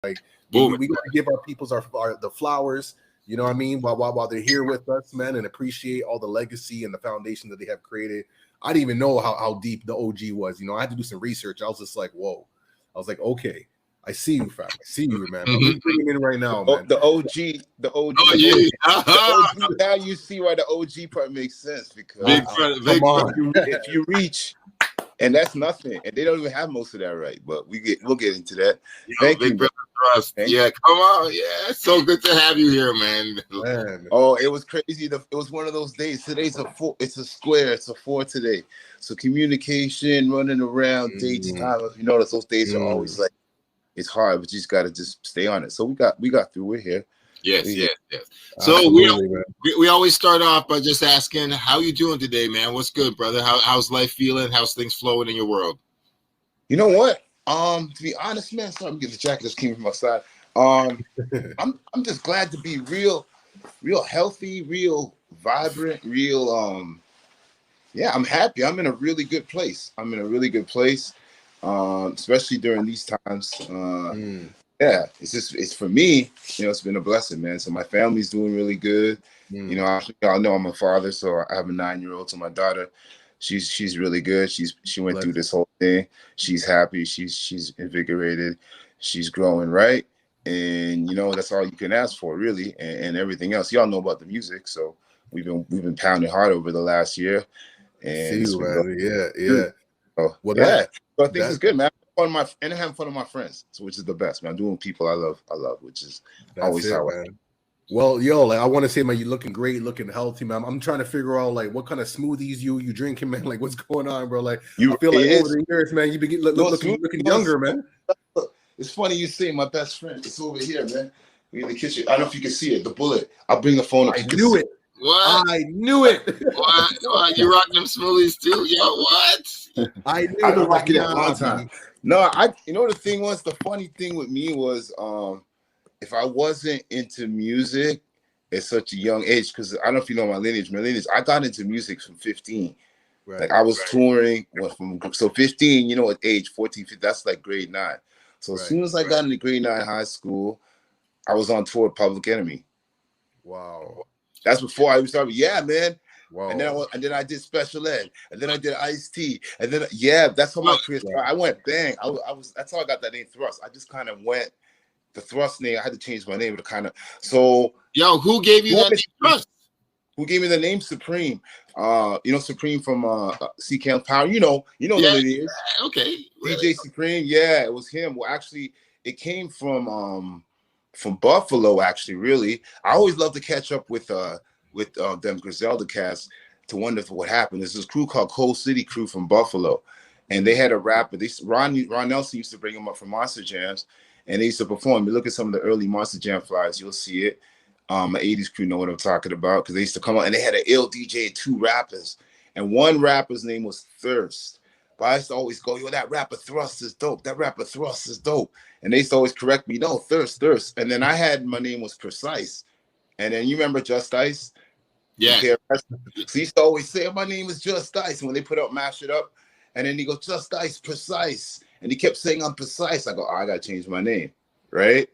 Like Boom. we got to give our peoples our the flowers. You know what I mean? While they're here with us, man, and appreciate all the legacy and the foundation that they have created. I didn't even know how deep the OG was. You know, I had to do some research. I was just like, whoa. I was like, okay, I see you, fam. I see you, man. But we bring him in right now, man. The OG. Oh, yeah. The OG. Now you see why the OG part makes sense, because if you reach, and that's nothing, and they don't even have most of that right. But we'll get into that. Thank you, brother Trust. Yeah, come on. Yeah, it's so good to have you here, man. Oh, it was crazy. It was one of those days. Today's it's a square. It's a 4 today. So communication, running around, dates, time. If you notice, those days are always like, it's hard, but you just gotta just stay on it. So we got through. We're here. Yes. So we always start off by just asking, how you doing today, man? What's good, brother? How's life feeling? How's things flowing in your world? You know what? To be honest, man, sorry, I'm getting the jacket just came from outside. I'm just glad to be real healthy, real vibrant, real yeah, I'm happy. I'm in a really good place. Especially during these times. Yeah, it's for me, it's been a blessing, man. So my family's doing really good. Y'all know I'm a father, so I have a 9-year-old. So my daughter, she's really good. She went through this whole thing. She's happy. She's invigorated. She's growing, right? And that's all you can ask for, really. And everything else. Y'all know about the music, so we've been pounding hard over the last year. And yeah. So, well, yeah. So I think it's good, man. And having fun with my friends, which is the best, man. Doing people I love, which is always how I. Well, yo, I want to say, man, you're looking great, looking healthy, man. I'm trying to figure out what kind of smoothies you drinking, man. What's going on, bro? I feel like over the years, man, you been looking younger, man. It's funny you say my best friend. It's over here, man. We in the kitchen. I don't know if you can see it. The bullet. I'll bring the phone up. I knew it. What? I knew it. What? You rocking them smoothies too? Yo, what? I've been rocking it a long time. No, the thing was, the funny thing with me was, if I wasn't into music at such a young age, because I don't know if you know my lineage, I got into music from 15. Right, I was touring so 15, at age 14, 15, that's like grade 9. So as soon as I got into grade 9 high school, I was on tour with Public Enemy. Wow. That's before I started. Yeah, man. Wow. And then I did Special Ed, and then I did Ice-T, and then that's how my career started. I went bang. I was that's how I got that name Thrust. I just kind of went the Thrust name. I had to change my name to kind of Yo, who gave you that name Thrust? Who gave me the name Supreme? Supreme from CCAM Power. You know who it is. Okay. DJ Supreme. Yeah, it was him. Well, actually, it came from Buffalo. Actually, really, I always love to catch up with them Griselda cast to wonder what happened. There's this crew called Cold City Crew from Buffalo, and they had a rapper. Ron Nelson used to bring them up from Monster Jams, and they used to perform. You look at some of the early Monster Jam flyers, you'll see it. My 80s crew know what I'm talking about, because they used to come out and they had an ill DJ and 2 rappers, and one rapper's name was Thirst. But I used to always go, yo, that rapper Thrust is dope. That rapper Thrust is dope. And they used to always correct me, no, Thirst. And then my name was Precise. And then you remember Just Ice? Yeah. So he used to always say, my name is Just Ice. And when they put out Mash It Up, and then he goes, Just Ice, Precise. And he kept saying, I'm precise. I go, I got to change my name, right?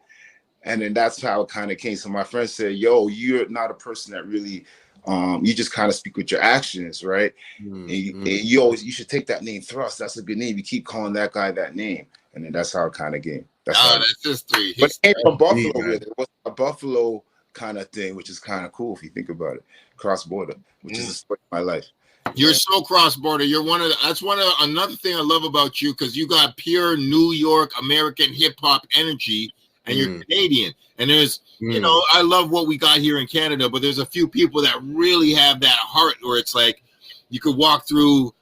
And then that's how it kind of came. So my friend said, yo, you're not a person that really, you just kind of speak with your actions, right? And you should take that name Thrust. That's a good name. You keep calling that guy that name. And then that's how it kind of came. That's history. But it came from Buffalo, really. It was a Buffalo kind of thing, which is kind of cool if you think about it. Cross-border, which is the story of my life. You're so cross-border. You're another thing I love about you, because you got pure New York American hip-hop energy. And you're Canadian, and there's, I love what we got here in Canada, but there's a few people that really have that heart where it's like, you could walk through.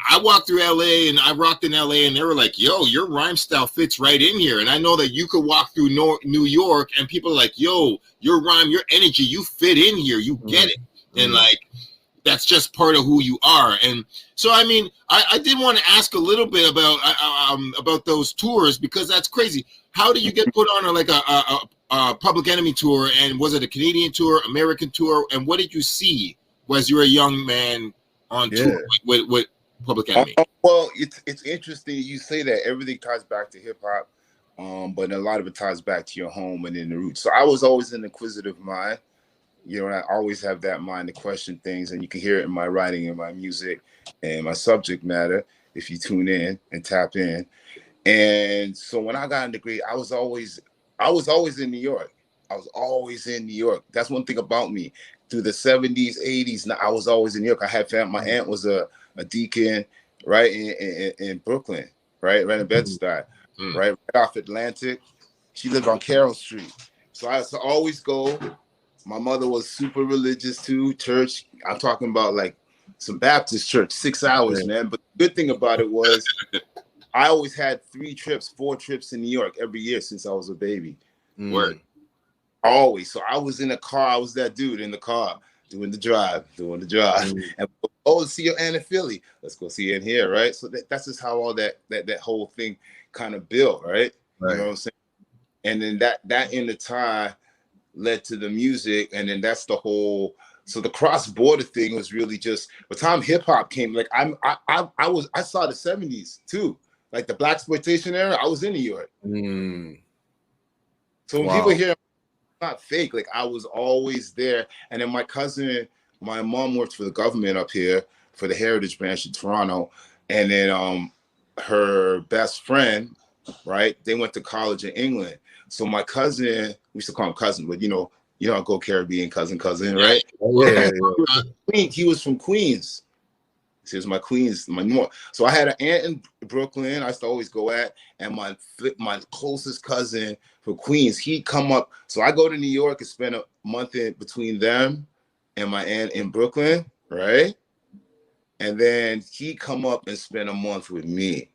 I walked through LA and I rocked in LA, and they were like, yo, your rhyme style fits right in here. And I know that you could walk through New York and people are like, yo, your rhyme, your energy, you fit in here, you get it. And that's just part of who you are. And so, I mean, I did want to ask a little bit about those tours, because that's crazy. How did you get put on a Public Enemy tour? And was it a Canadian tour, American tour? And what did you see as you were a young man on tour with Public Enemy? Well, it's interesting you say that. Everything ties back to hip hop. but a lot of it ties back to your home and in the roots. So I was always an inquisitive mind. You know, I always have that mind to question things, and you can hear it in my writing and my music and my subject matter if you tune in and tap in. And so when I got into grade, I was always in New York. I was always in New York. That's one thing about me. Through the 70s, 80s, I was always in New York. I had family. My aunt was a deacon, right, in Brooklyn, right in Bed-Stuy, right off Atlantic. She lived on Carroll Street. So I used to always go. My mother was super religious too, church. I'm talking about like some Baptist church, 6 hours, man. But the good thing about it was I always had 4 trips in New York every year since I was a baby. Word. Always. So I was in the car. I was that dude in the car doing the drive. And oh, see your aunt in Philly. Let's go see her in here, right? So that's just how all that whole thing kind of built, right? You know what I'm saying? And then that in the tie led to the music, and then that's the whole. So the cross-border thing was really just by the time hip hop came. Like I saw the 70s too, like the blaxploitation era. I was in New York. So when people hear not fake, like I was always there. And then my mom worked for the government up here for the Heritage Branch in Toronto, and then her best friend, right? They went to college in England. So my cousin, we used to call him cousin, but you know, go Caribbean cousin, right? He was from Queens. He was my Queens, my North. So I had an aunt in Brooklyn. I used to always go at, and my closest cousin from Queens, he'd come up. So I go to New York and spend a month in between them and my aunt in Brooklyn, right? And then he'd come up and spend a month with me.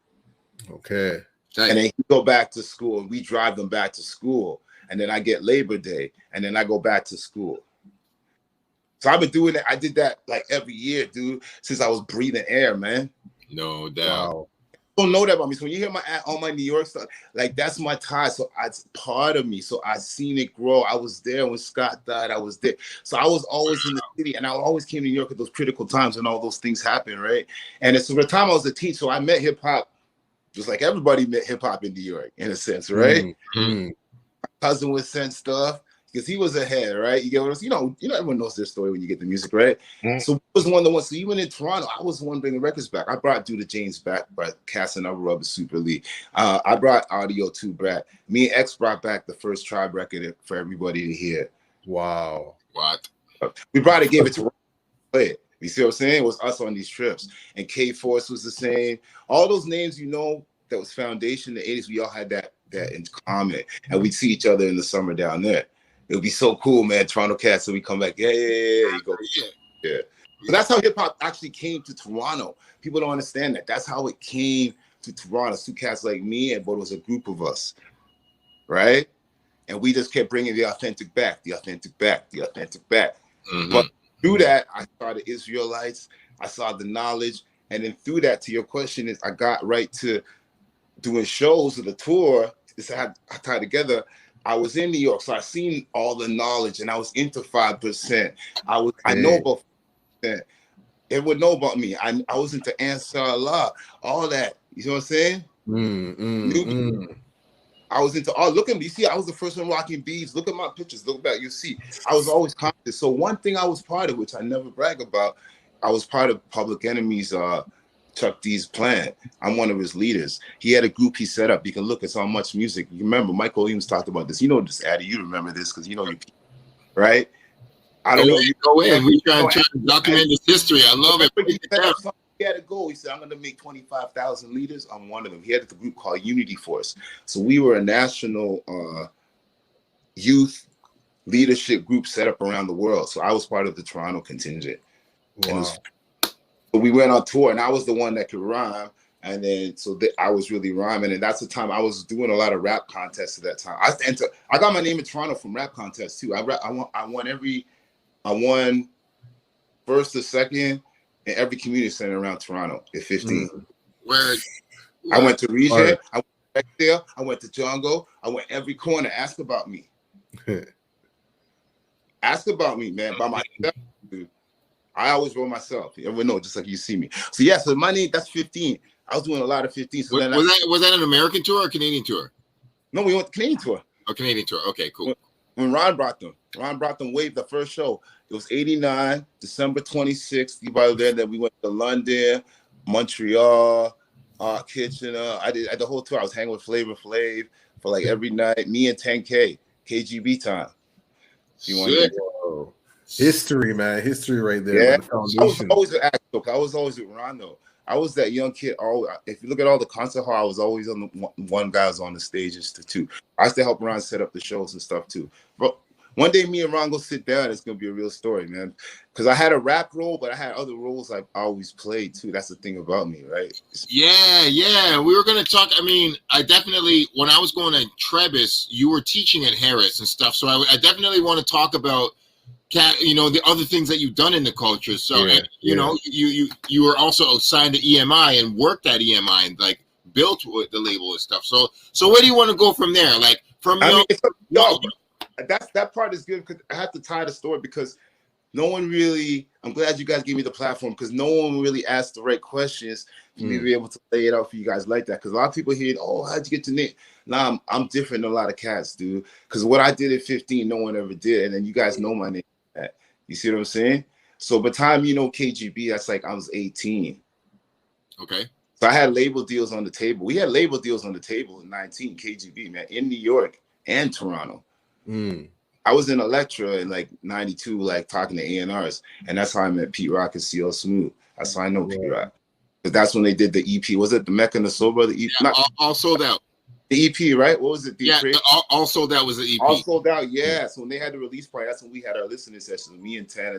Okay. And then he'd go back to school, and we drive them back to school. And then I get Labor Day, and then I go back to school. So I've been doing that. I did that like every year, dude, since I was breathing air, man. No doubt. Wow. Don't know that about me. So when you hear all my New York stuff, like that's my tie. So it's part of me. So I seen it grow. I was there when Scott died. I was there. So I was always in the city, and I always came to New York at those critical times when all those things happened, right? And it's the time I was a teen, so I met hip hop just like everybody met hip hop in New York, in a sense, right? My cousin would send stuff because he was ahead, right? You get what I'm saying? You know, everyone knows their story when you get the music, right? So I was one of the ones. So even in Toronto, I was the one bringing records back. I brought Do the James back by Casting Up Rubber Super League. I brought Audio 2 back. Me and X brought back the first Tribe record for everybody to hear. Wow. What? We brought it, gave it to play it. You see what I'm saying? It was us on these trips. And K-Force was the same. All those names, that was foundation in the 80s, we all had that in common. And we'd see each other in the summer down there. It would be so cool, man. Toronto cats, so we come back. Yeah. You go, yeah. But that's how hip hop actually came to Toronto. People don't understand that. That's how it came to Toronto. Two cats like me, but it was a group of us, right? And we just kept bringing the authentic back. But through that, I saw the Israelites. I saw the knowledge. And then through that, to your question, is I got right to doing shows of the tour. I tied together. I was in New York, so I seen all the knowledge, and I was into 5%. I know about 5%. It would know about me. I was into Answer Allah, all that. You know what I'm saying? I was into look at me. You see, I was the first one rocking beads. Look at my pictures. Look back. You see, I was always conscious. So one thing I was part of, which I never brag about, I was part of Public Enemy's Chuck D's plan. I'm one of his leaders. He had a group he set up. You can look at so much music. You remember Michael Williams talked about this. You know this, Addy. You remember this because you know you, right? I don't know. You go in. We trying to document this history. I love it. He had a goal. He said, I'm going to make 25,000 leaders. I'm one of them. He had a group called Unity Force. So we were a national youth leadership group set up around the world. So I was part of the Toronto contingent. Wow. So we went on tour, and I was the one that could rhyme. And then I was really rhyming. And that's the time I was doing a lot of rap contests at that time. I got my name in Toronto from rap contests too. I won first to second in every community center around Toronto at 15. Word. I went to Regent, I went to Rexdale, I went to Django, I went every corner. Ask about me. Ask about me, man, by myself, dude. I always wrote myself. Everyone know, just like you see me. So yeah, so my name, that's 15. I was doing a lot of 15. So was that an American tour or a Canadian tour? No, we went to Canadian tour. Oh, Canadian tour. Okay, cool. When Ron brought them waved the first show. It was 89, December 26th. You by then we went to London, Montreal, Kitchener. I did the whole tour. I was hanging with Flavor Flav for like every night. Me and 10K, KGB time. You want to history, man. History right there. Yeah, the I was always an actor. I was always with Ron though. I was that young kid. If you look at all the concert hall, I was always on the one guy was on the stages too. I used to help Ron set up the shows and stuff too. But one day, me and Ron go sit down. It's gonna be a real story, man. Because I had a rap role, but I had other roles I always played too. That's the thing about me, right? Yeah. We were gonna talk. I mean, I definitely when I was going to Trebas, you were teaching at Harris and stuff. So I definitely want to talk about. The other things that you've done in the culture. So you know, you were also signed to EMI and worked at EMI and like built with the label and stuff. So where do you want to go from there? Like from that part is good because I have to tie the story because no one really. I'm glad you guys gave me the platform because no one really asked the right questions for me to be able to lay it out for you guys like that. Because a lot of people hear, "Oh, how'd you get to Nick?" Nah, I'm different than a lot of cats, dude. Because what I did at 15, no one ever did, and then you guys know my name. You see what I'm saying? So by the time you know KGB, that's like I was 18. Okay. So I had label deals on the table. We had label deals on the table in 19, KGB, man, in New York and Toronto. I was in Elektra in like 92, like talking to A&Rs. And that's how I met Pete Rock and CL Smooth. That's how I know Pete Rock. Because that's when they did the EP. Was it the Mecca and the Sober? The EP? Yeah, all sold out. The EP, right? What was it? All sold out was the EP. All sold out, yeah. So when they had the release party, that's when we had our listening sessions. Me and Tanner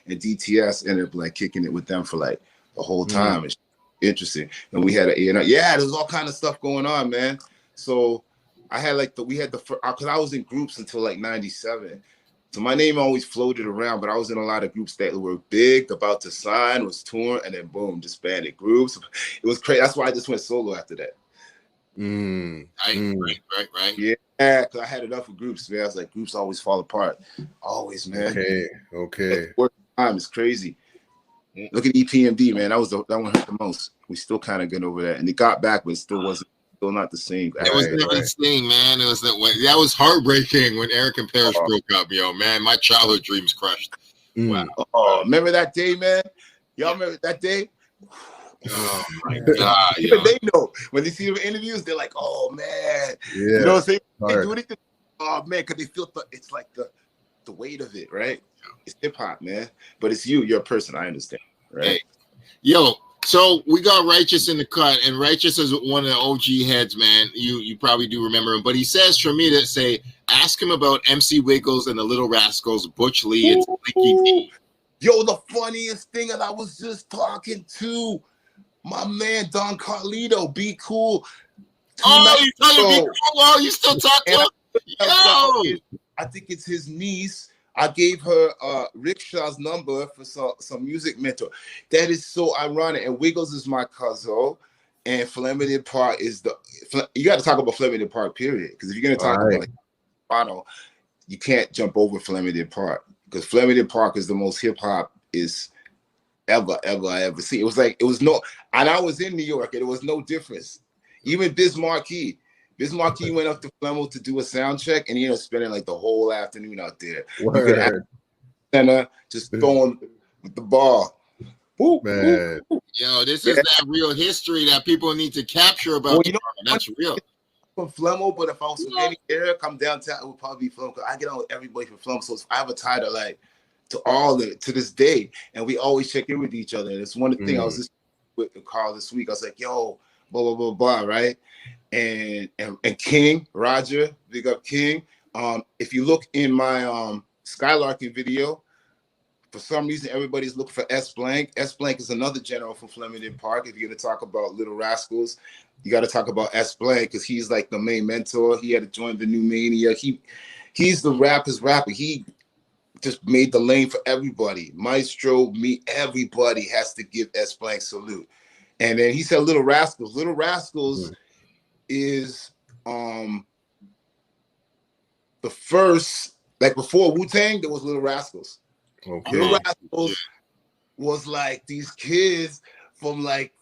and DTS ended up like kicking it with them for like the whole time. It's interesting. And we had there was all kind of stuff going on, man. So I had because I was in groups until like 97. So my name always floated around, but I was in a lot of groups that were big, about to sign, was touring, and then boom, disbanded groups. It was crazy. That's why I just went solo after that. Right. Yeah, because I had enough of groups, man. I was like, groups always fall apart. Always, man. Okay. Work time is crazy. Look at EPMD, man. That one hurt the most. We still kind of good over that. And it got back, but it still not the same. It was never the same, man. It was that was heartbreaking when Eric and Parrish broke up, yo, man. My childhood dreams crushed. Wow. Oh, remember that day, man? Y'all remember that day? Oh my God! Even they know when they see the interviews, they're like, "Oh man, you know what I'm saying?" They do anything. Oh man, because they feel it's like the weight of it, right? It's hip hop, man. But it's you're a person. I understand, right? Hey. Yo, so we got Righteous in the cut, and Righteous is one of the OG heads, man. You probably do remember him, but he says for me to say, ask him about MC Wiggles and the Little Rascals, Butch Lee, and Slicky D. Yo, the funniest thing that I was just talking to. My man Don Carlito, Be Cool. Oh, you talking Be Cool? Oh, you still talk to him? Yo! I think it's his niece. I gave her Rickshaw's number for some music mentor. That is so ironic. And Wiggles is my cousin. And Flemington Park is you got to talk about Flemington Park, period. Because if you're going to talk about like Toronto, you can't jump over Flemington Park. Because Flemington Park is the most hip hop ever I ever see. It was and I was in New York and it was no difference. Even Biz Markie went up to Flemo to do a sound check and he ended up spending like the whole afternoon out there. Center just throwing with the ball. Woo, man. Woo. Yo, this is that real history that people need to capture about. That's real. From Flemo, but if I was from any area, come downtown, it would probably be Flemo. I get on with everybody from Flemo, so I have a title like to this day, and we always check in with each other. And it's one of the things I was just with Carl this week. I was like, "Yo, blah blah blah blah," right? And King Roger, big up King. If you look in my Skylarking video, for some reason everybody's looking for S Blank. S Blank is another general from Flemington Park. If you're gonna talk about Little Rascals, you got to talk about S Blank because he's like the main mentor. He had to join the New Mania. He's the rapper's rapper. He just made the lane for everybody. Maestro, me, everybody has to give S Blank salute. And then he said Little Rascals. Little Rascals is the first, like before Wu-Tang, there was Little Rascals. Okay. Little Rascals was like these kids from like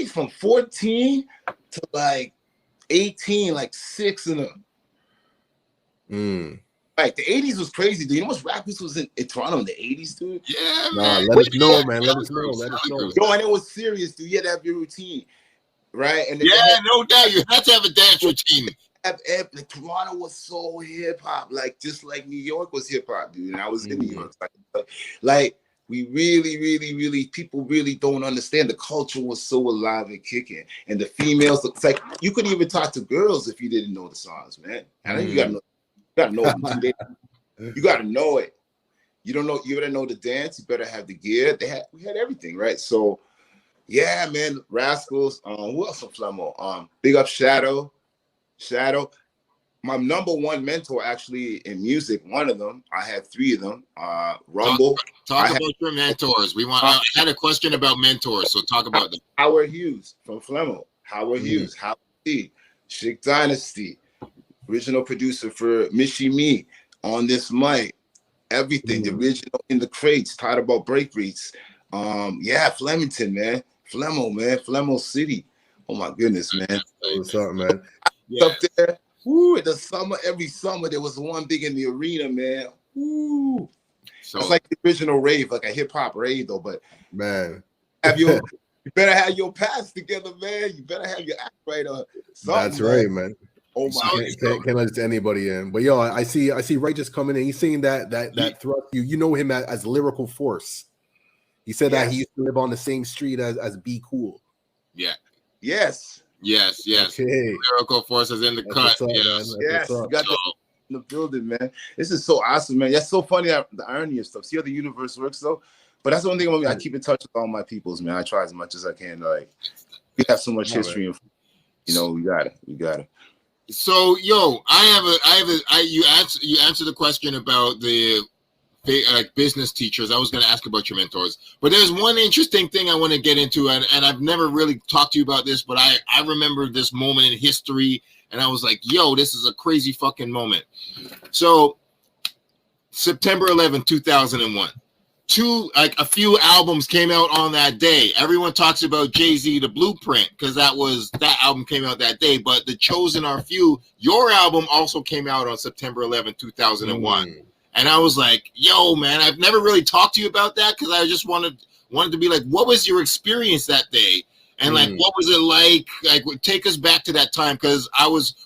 from 14 to like 18, like 6 of them. Like the 80s was crazy, dude. You know how much rappers was in Toronto in the 80s, dude? Yeah, Nah, man. let us know, man. Let us know. Let us know. Yo, and it was serious, dude. You had to have your routine, right? And yeah, no doubt. You had to have a dance routine. Like, Toronto was so hip hop, like just like New York was hip hop, dude. And I was in New York, like we really people really don't understand. The culture was so alive and kicking, and the females. It's like you couldn't even talk to girls if you didn't know the songs, man. I think you gotta know them 2 days. You gotta know it. You don't know. You better know the dance. You better have the gear. We had everything, right? So, yeah, man. Rascalz. Who else from Flemo? Big up Shadow. My number one mentor, actually, in music. One of them. I had 3 of them. Rumble. Talk about your mentors. I had a question about mentors, so talk about them. Howard Hughes from Flemo. Howard Hughes. Howard C. Chic Dynasty. Original producer for Mishi Me. On This Mic. Everything. The original In the Crates. Taught about breakbeats. Yeah, Flemington, man. Flemo, man. Flemo City. Oh my goodness, man. What's up, man? Up there. Woo, in the summer, every summer there was one big in the arena, man. Woo. So it's like the original rave, like a hip hop rave, though. But man, you better have your pass together, man. You better have your act right on. That's right, man. Oh my! Can't let anybody in. But yo, I see Righteous coming in. He's saying that thrust. You know him as Lyrical Force. He said that he used to live on the same street as Be Cool. Yeah. Yes. Okay. Lyrical Force is in the cut. Yes. You got in the building, man. This is so awesome, man. That's so funny, the irony of stuff. See how the universe works, though? But that's the one thing about me. I keep in touch with all my peoples, man. I try as much as I can. Like, we have so much history, and we got it. So, yo, you answered the question about the business teachers. I was going to ask about your mentors, but there's one interesting thing I want to get into, and I've never really talked to you about this, but I remember this moment in history, and I was like, yo, this is a crazy fucking moment. So September 11th, 2001, a few albums came out on that day. Everyone talks about Jay-Z, The Blueprint, because that album came out that day, but The Chosen Are Few, your album also came out on September 11th, 2001. And I was like, yo, man, I've never really talked to you about that, because I just wanted to be like, what was your experience that day? And like, what was it like? Like, take us back to that time, because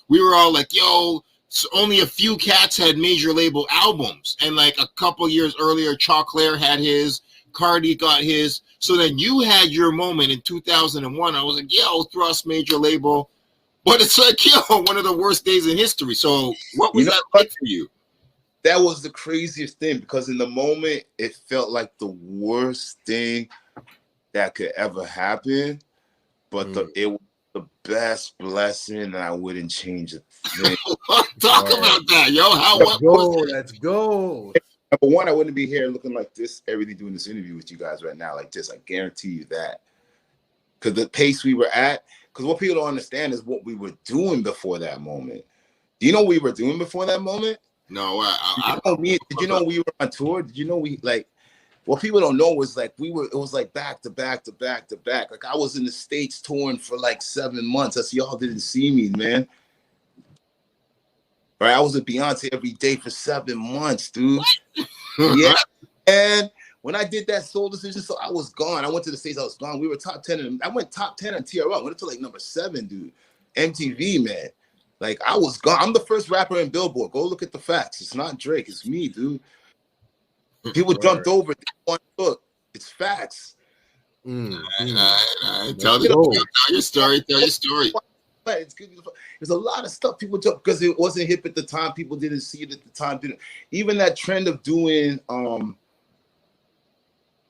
we were all like, yo, so only a few cats had major label albums. And like a couple years earlier, Choclair had his, Cardi got his. So then you had your moment in 2001. I was like, yo, Thrust major label. But it's like, yo, one of the worst days in history. So what was that like for you? That was the craziest thing, because in the moment, it felt like the worst thing that could ever happen. But it was the best blessing, and I wouldn't change a thing. Talk about that, yo. Let's go. Number one, I wouldn't be here looking like this, everything doing this interview with you guys right now like this. I guarantee you that. Because the pace we were at, because what people don't understand is what we were doing before that moment. Do you know what we were doing before that moment? No, Did you know we were on tour? Did you know what people don't know was like it was like back to back to back to back. Like I was in the States touring for like 7 months. That's y'all didn't see me, man. Right? I was with Beyonce every day for 7 months, dude. Yeah. And when I did that Soul Decision, so I was gone. I went to the States, I was gone. We were top 10 and I went top 10 on TRL. I went to like number 7, dude. MTV, man. Like I was gone. I'm the first rapper in Billboard. Go look at the facts. It's not Drake. It's me, dude. People jumped over. Look, it's facts. Tell your story. It's good. There's a lot of stuff people jump because it wasn't hip at the time. People didn't see it at the time. Even that trend of doing.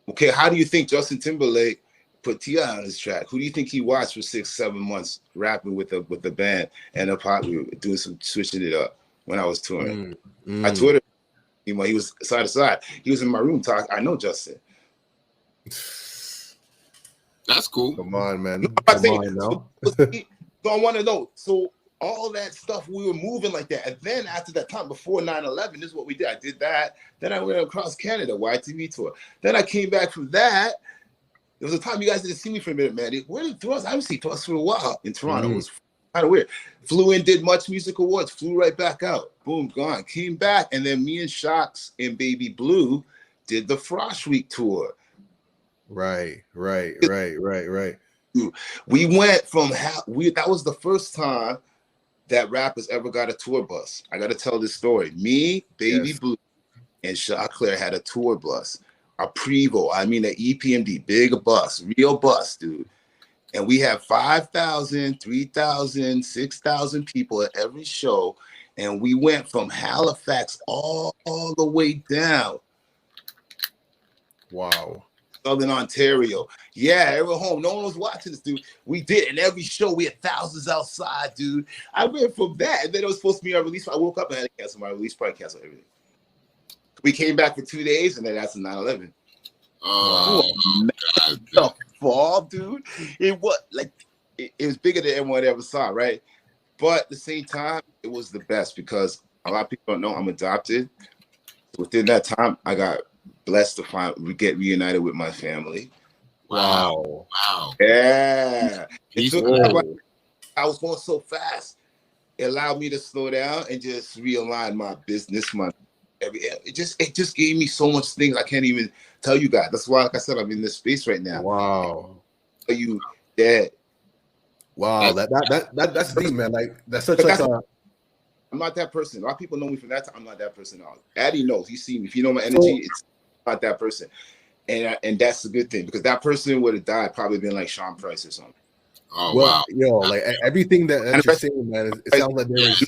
Okay, how do you think Justin Timberlake put T.I. on his track? Who do you think he watched for 6-7 months rapping with the band and we were doing some switching it up when I was touring? I toured him. He was side to side. He was in my room talking. I know Justin. That's cool. Come on, man. So I want to know. So all that stuff, we were moving like that. And then after that time, before 9/11, this is what we did. I did that. Then I went across Canada, YTV tour. Then I came back from that. There was a time you guys didn't see me for a minute, man. Where did Thrust? I haven't seen Thrust for a while in Toronto. It was Kind of weird. Flew in, did Much Music Awards, flew right back out. Boom, gone. Came back, and then me and Shocks and Baby Blue did the Frosh Week tour. Right. We went from that was the first time that rappers ever got a tour bus. I got to tell this story. Me, Baby Blue, and Choclair had a tour bus, a Prevo. I mean, an EPMD, big bus, real bus, dude. And we had 5,000, 3,000, 6,000 people at every show. And we went from Halifax all the way down. Wow. Southern Ontario. Yeah, they were home. No one was watching this, dude. We did. And every show, we had thousands outside, dude. I went from that. And then it was supposed to be our release. I woke up and had to cancel my release, probably cancel everything. We came back for 2 days, and then that's the 9/11. Oh, God. The fall, dude. It was like it was bigger than anyone ever saw, right? But at the same time, it was the best because a lot of people don't know I'm adopted. Within that time, I got blessed to get reunited with my family. Wow. Yeah. I was going so fast. It allowed me to slow down and just realign my business, it just gave me so much things I can't even tell you guys. That's why, like I said, I'm in this space right now. Wow. Tell you that. Wow, that's deep, man. Like that's such like a. I'm not that person. A lot of people know me from that time. I'm not that person. Addy knows. He see me. If you know my energy, it's not that person. And that's a good thing because that person would have died, probably been like Sean Price or something. Oh, well, wow. Yo, like everything that you're saying, man, it sounds like there is.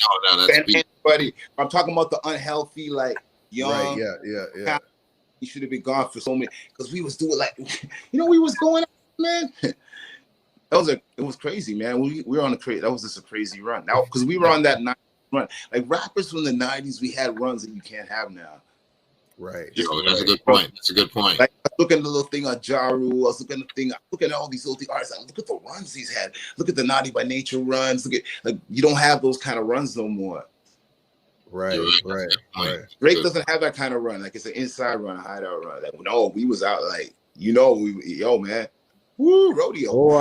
Anybody, I'm talking about the unhealthy, like young. Right, yeah. He should have been gone for so many because we was doing like, we was going, man. It was crazy, man. We were on that was just a crazy run. Now, because we were on that 90s run. Like rappers from the 90s, we had runs that you can't have now. Right. That's a good point. Like I was looking at the little thing on Jaru. I was looking at all these old artists. Look at the runs he's had. Look at the Naughty by Nature runs. Look at you don't have those kind of runs no more. Right. Drake doesn't have that kind of run. Like it's an inside run, a hideout run. Like no, we was out like man. Woo, rodeo. Oh,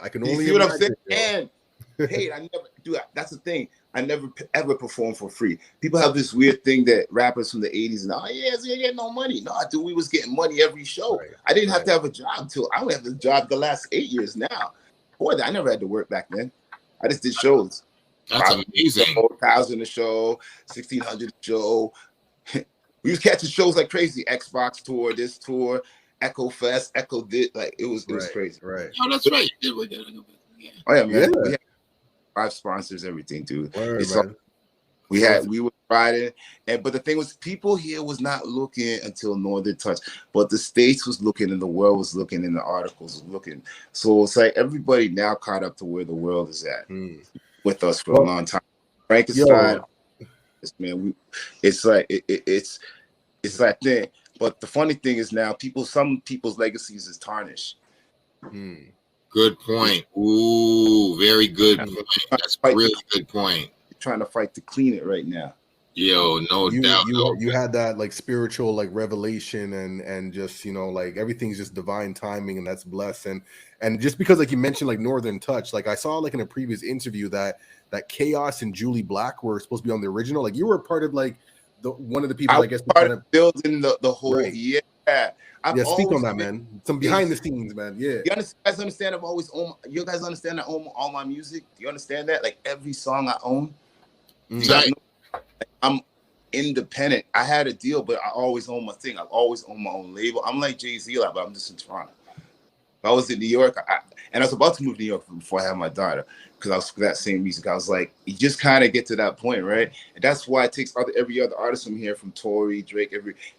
I can only see what I'm saying. And hey, I never do that. That's the thing. I never ever perform for free. People have this weird thing that rappers from the 80s and you get no money. No, dude, we was getting money every show. Right. I didn't have to have a job till I only have the job the last 8 years now. Boy, I never had to work back then. I just did shows. That's amazing. 4,000 a show, 1,600 a show. We was catching shows like crazy. Xbox tour, this tour, Echo Fest, Echo did like it was crazy. Right. Oh, that's right. Yeah. Oh yeah, man. We had 5 sponsors, everything, dude. We were riding, but the thing was, people here was not looking until Northern Touch, but the States was looking, and the world was looking, and the articles was looking. So it's like everybody now caught up to where the world is at with us for a long time. Frankenstein, man, it's like it's that thing. But the funny thing is now, some people's legacies is tarnished. Good point. Ooh, very good point. That's a really good point. Trying to fight to clean it right now. Yo, no doubt. You had that like spiritual like revelation and just like everything's just divine timing and that's blessed and just because like you mentioned like Northern Touch, like I saw like in a previous interview that Chaos and Julie Black were supposed to be on the original. Like you were part of like one of the people I guess part of building the whole speak on that, man. Some behind the scenes, man. Yeah. You guys understand? You guys understand that I own all my music? Do you understand that? Like every song I own. Right. I'm independent. I had a deal, but I always own my thing. I always own my own label. I'm like Jay-Z, but I'm just in Toronto. If I was in New York, and I was about to move to New York before I had my daughter, because I was for that same music. I was like, you just kind of get to that point, right? And that's why it takes every other artist from here, from Tory, Drake,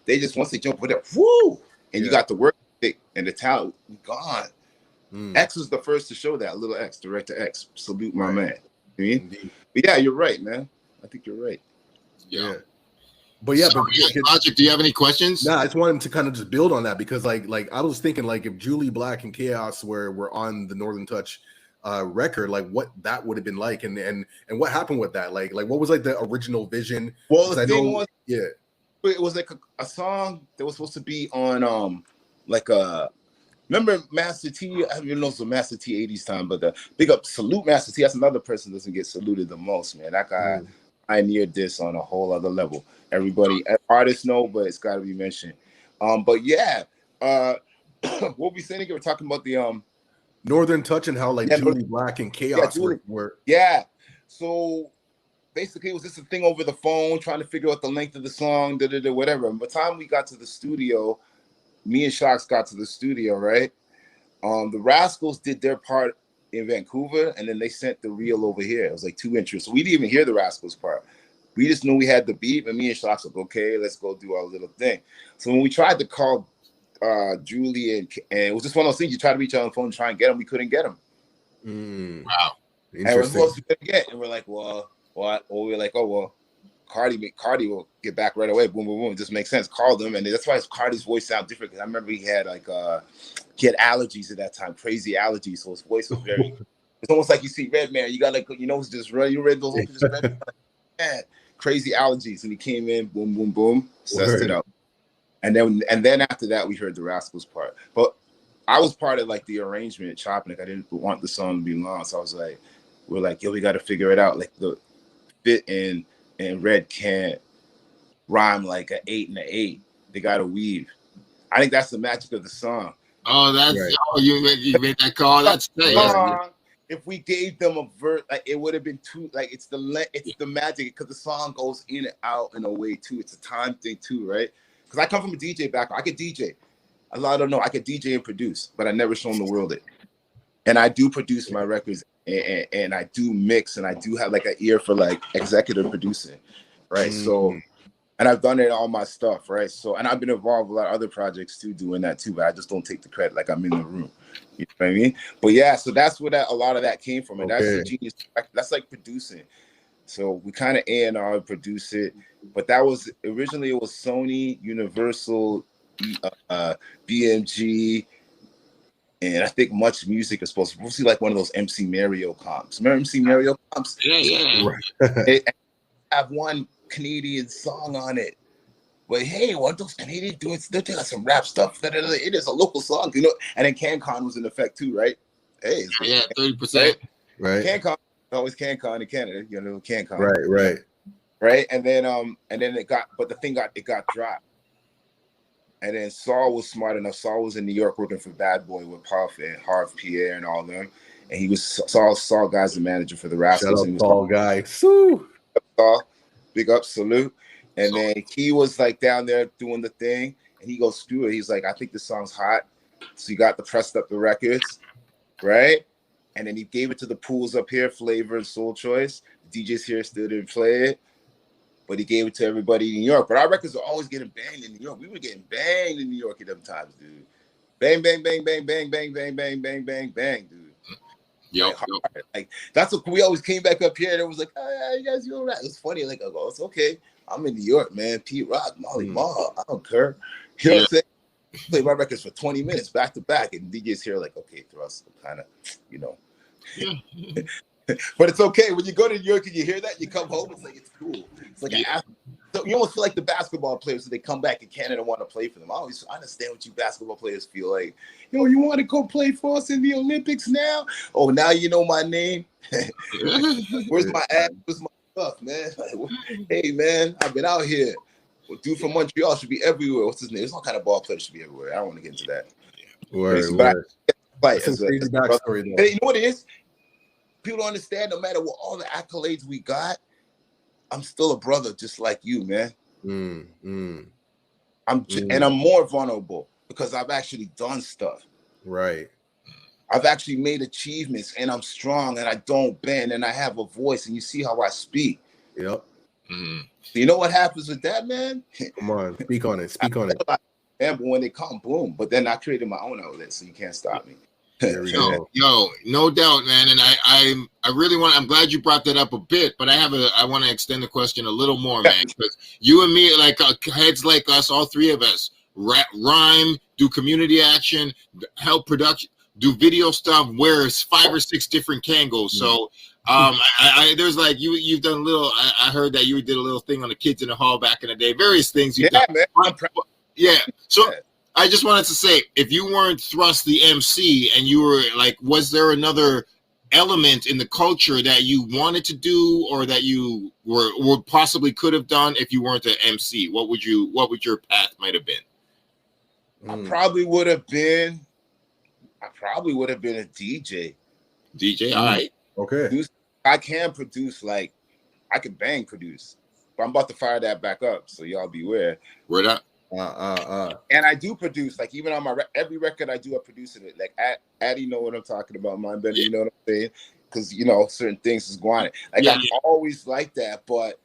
they just once they jump with it, woo, and you got the work and the talent gone. X was the first to show that. Little X, Director X, salute my man. You know? But yeah, you're right, man. I think you're right. Yeah. But yeah, Logic, do you have any questions? Nah, I just wanted to kind of just build on that because like I was thinking like if Julie Black and Chaos were on the Northern Touch record, like what that would have been like and what happened with that? Like what was like the original vision? Well, the thing was it was like a song that was supposed to be on like a Remember Master T? I don't even know if it was Master T 80s time, but big up, salute Master T. That's another person that doesn't get saluted the most, man. That guy pioneered this on a whole other level. Everybody, artists know, but it's got to be mentioned. But yeah, what we saying again? We're talking about the Northern Touch and how like Julie Black and Chaos were. Yeah. So basically, it was just a thing over the phone, trying to figure out the length of the song, whatever. And by the time we got to the studio, me and Shox got to the studio, right? The Rascalz did their part in Vancouver, and then they sent the reel over here. It was like 2 intros. So we didn't even hear the Rascalz part. We just knew we had the beat, and me and Shox like, okay, let's go do our little thing. So when we tried to call Julie, and it was just one of those things, you try to reach out on the phone and try and get them, we couldn't get them. Wow. And we're supposed to get, and we're like, well, what? Or we're like, oh, well, Cardi will get back right away. Boom, boom, boom. It just makes sense. Call them, and that's why Cardi's voice sounds different. Because I remember he had allergies at that time, crazy allergies. So his voice was very. It's almost like you see Redman. You got like it's just red. You read those just red. Man, crazy allergies, and he came in, boom, boom, boom, sussed it out, and then after that we heard the Rascalz part. But I was part of like the arrangement, chopping it. I didn't want the song to be long, so I was like, we're like, yo, we got to figure it out. Like the fit and Red can't rhyme like an 8 and an 8. They got to weave. I think that's the magic of the song. Oh, that's right. You made that call. That's if we gave them a verse, like it would have been too. Like it's the magic because the song goes in and out in a way too. It's a time thing too, right? Because I come from a DJ background. I could DJ. A lot don't know. I could DJ and produce, but I never shown the world it. And I do produce my records. And I do mix, and I do have like an ear for like executive producing, right? So, and I've done it all my stuff, right? So, and I've been involved with a lot of other projects too, doing that too, but I just don't take the credit like I'm in the room. You know what I mean? But yeah, so that's where a lot of that came from, and that's the genius. That's like producing. So we kind of A&R produce it, but that was originally it was Sony, Universal, BMG. And I think Much Music is supposed to see like one of those MC Mario comps. Remember MC Mario comps? Yeah. They have one Canadian song on it. But hey, what those Canadians doing? They got some rap stuff. It is a local song, you know. And then CanCon was in effect too, right? Hey, 30%. Right. CanCon, always CanCon in Canada, you know, CanCon. Right. And then it got dropped. And then Saul was smart enough. Saul was in New York working for Bad Boy with Puff and Harv Pierre and all them. And he was Saul guy's the manager for the Rascalz. Shout out Saul guy. Saul, big up, salute. And then he was like down there doing the thing. And he goes, screw it. He's like, I think this song's hot. So he got the pressed up the records, right? And then he gave it to the pools up here, Flavor and Soul Choice. The DJs here still didn't play it. But he gave it to everybody in New York. But our records were always getting banged in New York. We were getting banged in New York at them times, dude. Bang, bang, bang, bang, bang, bang, bang, bang, bang, bang, bang, dude. Like that's what we always came back up here and it was like, oh, you guys, you all right? It was funny. Like, I go, it's okay. I'm in New York, man. Pete Rock, Molly Mall. I don't care. You know what I'm saying? Play my records for 20 minutes back to back, and DJs here like, okay, Thrust, kind of, you know. But it's okay when you go to New York and you hear that, you come home, it's like it's cool. It's like so you almost feel like the basketball players so they come back in Canada and want to play for them. I understand what you basketball players feel like. Yo, you want to go play for us in the Olympics now? Oh, now you know my name. Where's my ass? Where's my stuff, man? Like, hey, man, I've been out here. Well, dude from Montreal should be everywhere. What's his name? There's all kind of ball players should be everywhere. I don't want to get into that. Word. That's a crazy backstory, though. Hey, you know what it is? People don't understand. No matter what all the accolades we got, I'm still a brother, just like you, man. And I'm more vulnerable because I've actually done stuff. Right. I've actually made achievements, and I'm strong, and I don't bend, and I have a voice, and you see how I speak. Yep. You know what happens with that, man? Come on, speak on it. Speak on it. But when they come, boom. But then I created my own outlet, so you can't stop me. Yo, no doubt, man. And I really want. I'm glad you brought that up a bit, but I want to extend the question a little more, man. Because you and me, like heads like us, all three of us, rhyme, do community action, help production, do video stuff. Where it's 5 or 6 different Kangos. So, there's like you've done a little. I heard that you did a little thing on the Kids in the Hall back in the day. Various things you've done. Man. Yeah. So. I just wanted to say, if you weren't Thrust the MC and you were like, was there another element in the culture that you wanted to do or that you were possibly could have done if you weren't the MC? What would your path might have been? I probably would have been a DJ. DJ, all right. Okay. I can produce, like, I can bang produce, but I'm about to fire that back up, so y'all beware. Word up. And I do produce, like, even on my every record I do, I produce it. Like, Addy know what I'm talking about, Mind Bender, you know what I'm saying? Because, you know, certain things is going. Like, I'm always like that, but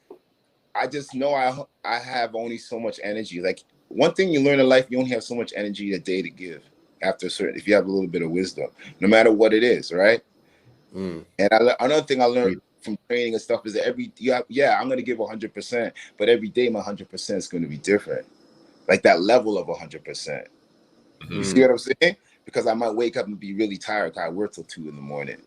I just know I have only so much energy. Like, one thing you learn in life, you only have so much energy a day to give after a certain, if you have a little bit of wisdom, no matter what it is, right? And another thing I learned from training and stuff is that I'm going to give 100%, but every day my 100% is going to be different. Like that level of 100%. You see what I'm saying? Because I might wake up and be really tired because I work till 2 in the morning.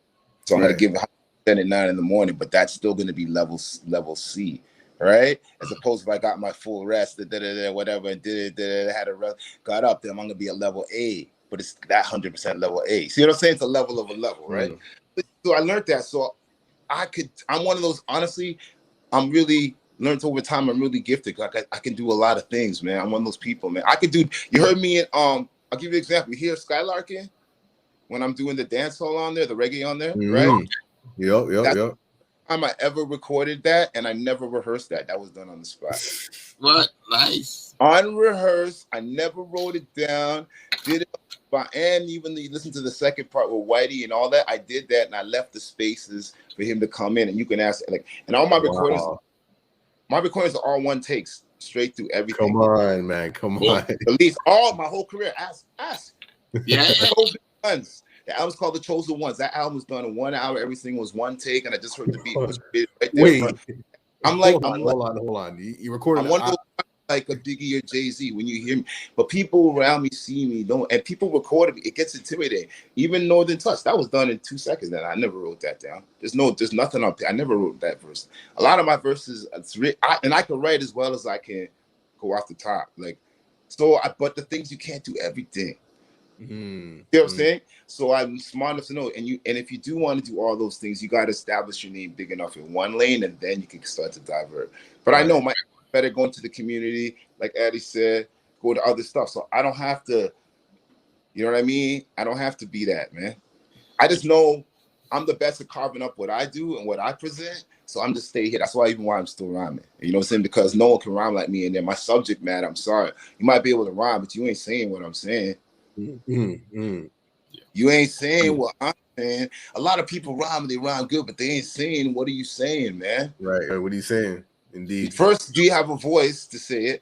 So I'm going to give 100% at 9 in the morning, but that's still going to be level C, right? As opposed to if I got my full rest, whatever, and had a rest, got up, then I'm going to be at level A, but it's that 100% level A. See what I'm saying? It's a level of a level, right? So I learned that. So I'm one of those, honestly, I'm really learned over time. I'm really gifted. Like I can do a lot of things, man. I'm one of those people, man. I could do, you heard me in, I'll give you an example. You hear Skylarking? When I'm doing the dance hall on there, the reggae on there, right? Yep. Time I ever recorded that, and I never rehearsed that. That was done on the spot. What? Nice. Unrehearsed. I never wrote it down. Did it, and even you listen to the second part with Whitey and all that. I did that, and I left the spaces for him to come in, and you can ask, like, and all my recordings. My recordings are all one takes, straight through everything. Come on, man. Come on. At least all my whole career. Ask. Yeah. The album's called The Chosen Ones. That album was done in 1 hour. Everything was one take, and I just heard the beat was right there. Wait. Hold on. You recorded. I'm one of those, like a Biggie or Jay-Z when you hear me, but people around me see me, and people recorded me. It gets intimidating. Even Northern Touch, that was done in 2 seconds, and I never wrote that down. There's nothing up there. I never wrote that verse. A lot of my verses, and I can write as well as I can go off the top. Like, but the things you can't do everything. You know what I'm saying? So I'm smart enough to know. And if you do want to do all those things, you got to establish your name big enough in one lane, and then you can start to divert. But I know my better go into the community, like Addy said, go to other stuff. So I don't have to, you know what I mean? I don't have to be that, man. I just know I'm the best at carving up what I do and what I present. So I'm just stay here. That's why I'm still rhyming. You know what I'm saying? Because no one can rhyme like me. And then my subject matter, I'm sorry. You might be able to rhyme, but you ain't saying what I'm saying. You ain't saying what I'm saying. A lot of people rhyme, they rhyme good, but they ain't saying what are you saying, man? Right. What are you saying? Indeed. First, do you have a voice to say it,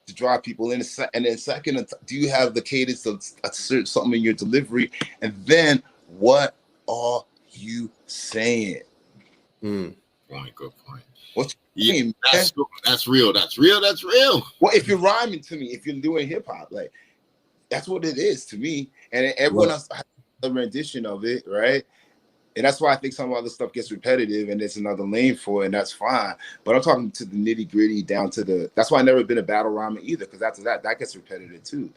to draw people in? And then second, do you have the cadence of assert something in your delivery? And then, what are you saying? Good point. What's your name, that's real. Well, if you're rhyming to me, if you're doing hip hop, like, that's what it is to me. And everyone else has a rendition of it, right? And that's why I think some other stuff gets repetitive and there's another lane for it, and that's fine. But I'm talking to the nitty gritty down to that's why I never been a battle rhymer either, because after that gets repetitive too.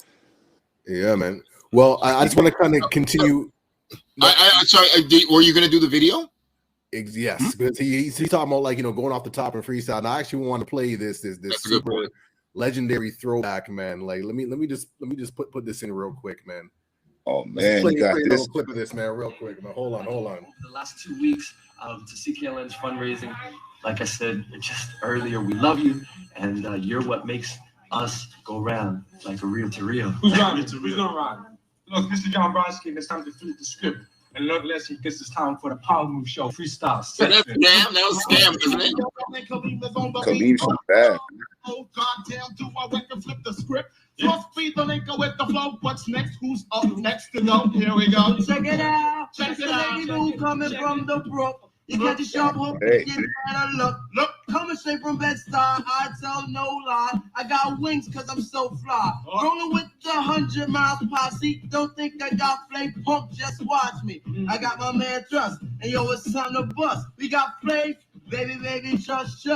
Yeah, man. Well, I just want to kind of continue. Sorry, were you going to do the video? Yes, because he's talking about, like, going off the top and freestyle. And I actually want to play this super legendary throwback, man. Like, let me just put this in real quick, man. Oh man, play a little clip of this, man, real quick, man. Hold on. The last 2 weeks to CKLN's fundraising, like I said just earlier, we love you, and you're what makes us go round like a reel to reel. Who's gonna rhyme? Look, this is John Bronski, and it's time to flip the script. And look, let's see, this is time for the Power Move Show freestyle. So that's scam. That was scam, isn't it? Khalif is bad. Oh, goddamn, do I reckon flip the script? Just feed the link with the flow. What's next? Who's up next to go? Here we go. Check it out. Check it the out. lady who coming from the brook. You get the sharp hook, Hey. get better look. Coming straight from Bed-Stuy, I tell no lie. I got wings cause I'm so fly. Rolling with the 100 miles posse. Don't think I got flame punk, just watch me. I got my man Trust, and yo, it's time to bust. We got play, baby, trust.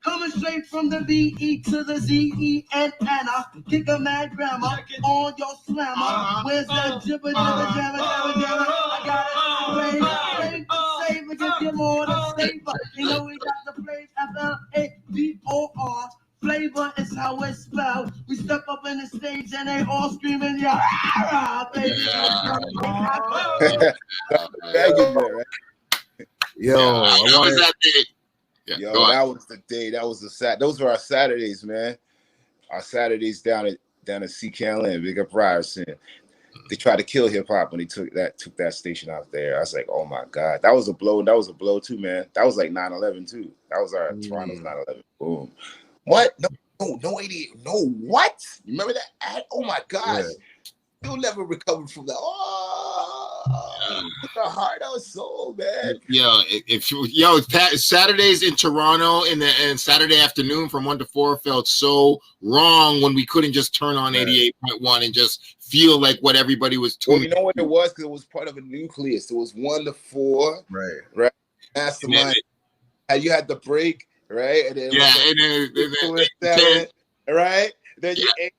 Coming straight from the B-E to the Z-E and Anna. Kick a mad grammar on your slammer. Where's that jibber, jabber, jabber, jabber, jabber? I got it. Save, give you more than savor. You know we got the phrase F-L-A-V-O-R. Flavor is how it's spelled. We step up in the stage and they all screaming, yeah, baby. Yo, how was that day? Yeah, yo, that was the day. That was the those were our Saturdays, man. Our Saturdays down at CKLN, Big Up Ryerson. They tried to kill hip hop when they took that station out there. I was like, oh my God. That was a blow. That was a blow too, man. That was like 9/11 too. That was our Toronto's 9/11. Boom. What? No, 88. No, what? You remember that ad? Oh my gosh. Yeah. You'll never recover from that. Oh, the heart of soul, man. Saturdays in Toronto and Saturday afternoon from 1 to 4 felt so wrong when we couldn't just turn on 88.1 and just feel like what everybody was tuning. Well, you know what it was? Because it was part of a nucleus. It was 1 to 4. Right. Mastermind. And you had the break, right? And then right? Then you ate.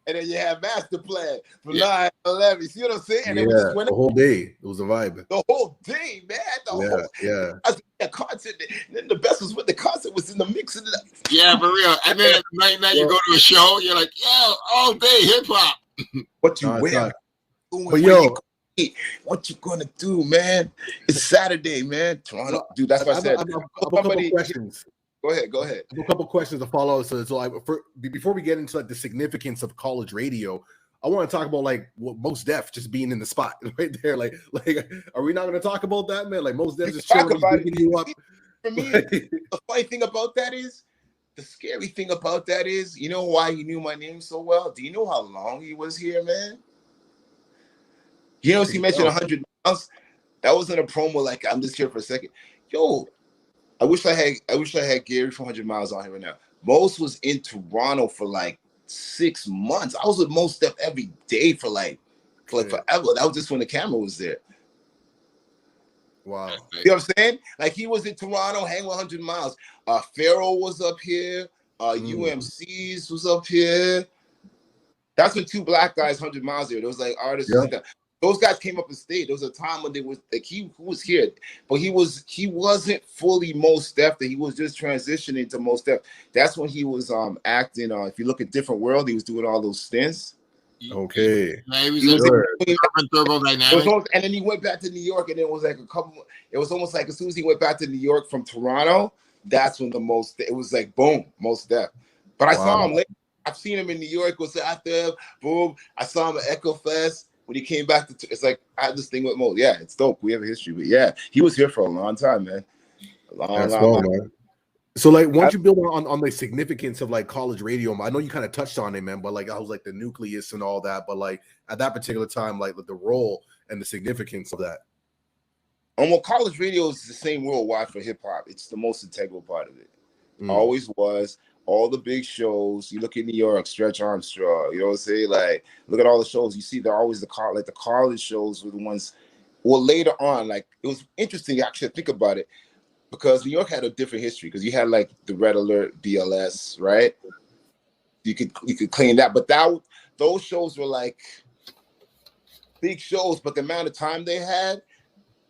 And then you have master plan from 9/11. You see what I'm saying? And then we just went the whole day. It was a vibe. The whole day, man. The concert. Then the best was when the concert was in the mix of the. Yeah, for real. And then at night you go to a show, you're like, all day hip hop. What you wear? What you gonna do, man? It's Saturday, man. Toronto, dude. That's what I said. I have a couple questions. Go ahead. I have a couple questions to follow. Before we get into like the significance of college radio, I want to talk about like what Mos Def just being in the spot right there. Like, are we not going to talk about that, man? Like Mos Def just chilling, picking you up. For me, the funny thing about that is, the scary thing about that is, you know why he knew my name so well? Do you know how long he was here, man? You know, he mentioned 100 miles. That wasn't a promo. Like, I'm just here for a second. Yo. I wish I had Gary 400 miles on here right now. Mos was in Toronto for like 6 months. I was with Mos Def every day for like forever. That was just when the camera was there. Wow. You know what I'm saying? Like he was in Toronto, hanging 100 miles. Pharaoh was up here. UMCs was up here. That's when 2 black guys 100 miles there. There was like artists like that. Those guys came up and stayed. There was a time when they was like he was here, but he wasn't fully Mos Def. He was just transitioning to Mos Def. That's when he was acting. If you look at Different World, he was doing all those stints. Okay. Yeah, he was and then he went back to New York, and it was like it was almost like as soon as he went back to New York from Toronto, that's when it was like boom, Mos Def. But I saw him later. I've seen him in New York. Was after boom. I saw him at Echo Fest. When he came back to, it's like I had this thing with Mo. Yeah, it's dope. We have a history, but yeah, he was here for a long time, man. Long time. Man. So, like, once you build on the significance of like college radio, I know you kind of touched on it, man. But like, I was like the nucleus and all that. But like at that particular time, like the role and the significance of that. Well, college radio is the same worldwide for hip hop. It's the most integral part of it. Always was. All the big shows, you look at New York, Stretch Armstrong, you know what I'm saying? Like, look at all the shows. You see, they're always the college shows were the ones. Well, later on, like, it was interesting to actually think about it because New York had a different history because you had like the Red Alert, BLS, right? You could claim that, but those shows were like big shows, but the amount of time they had,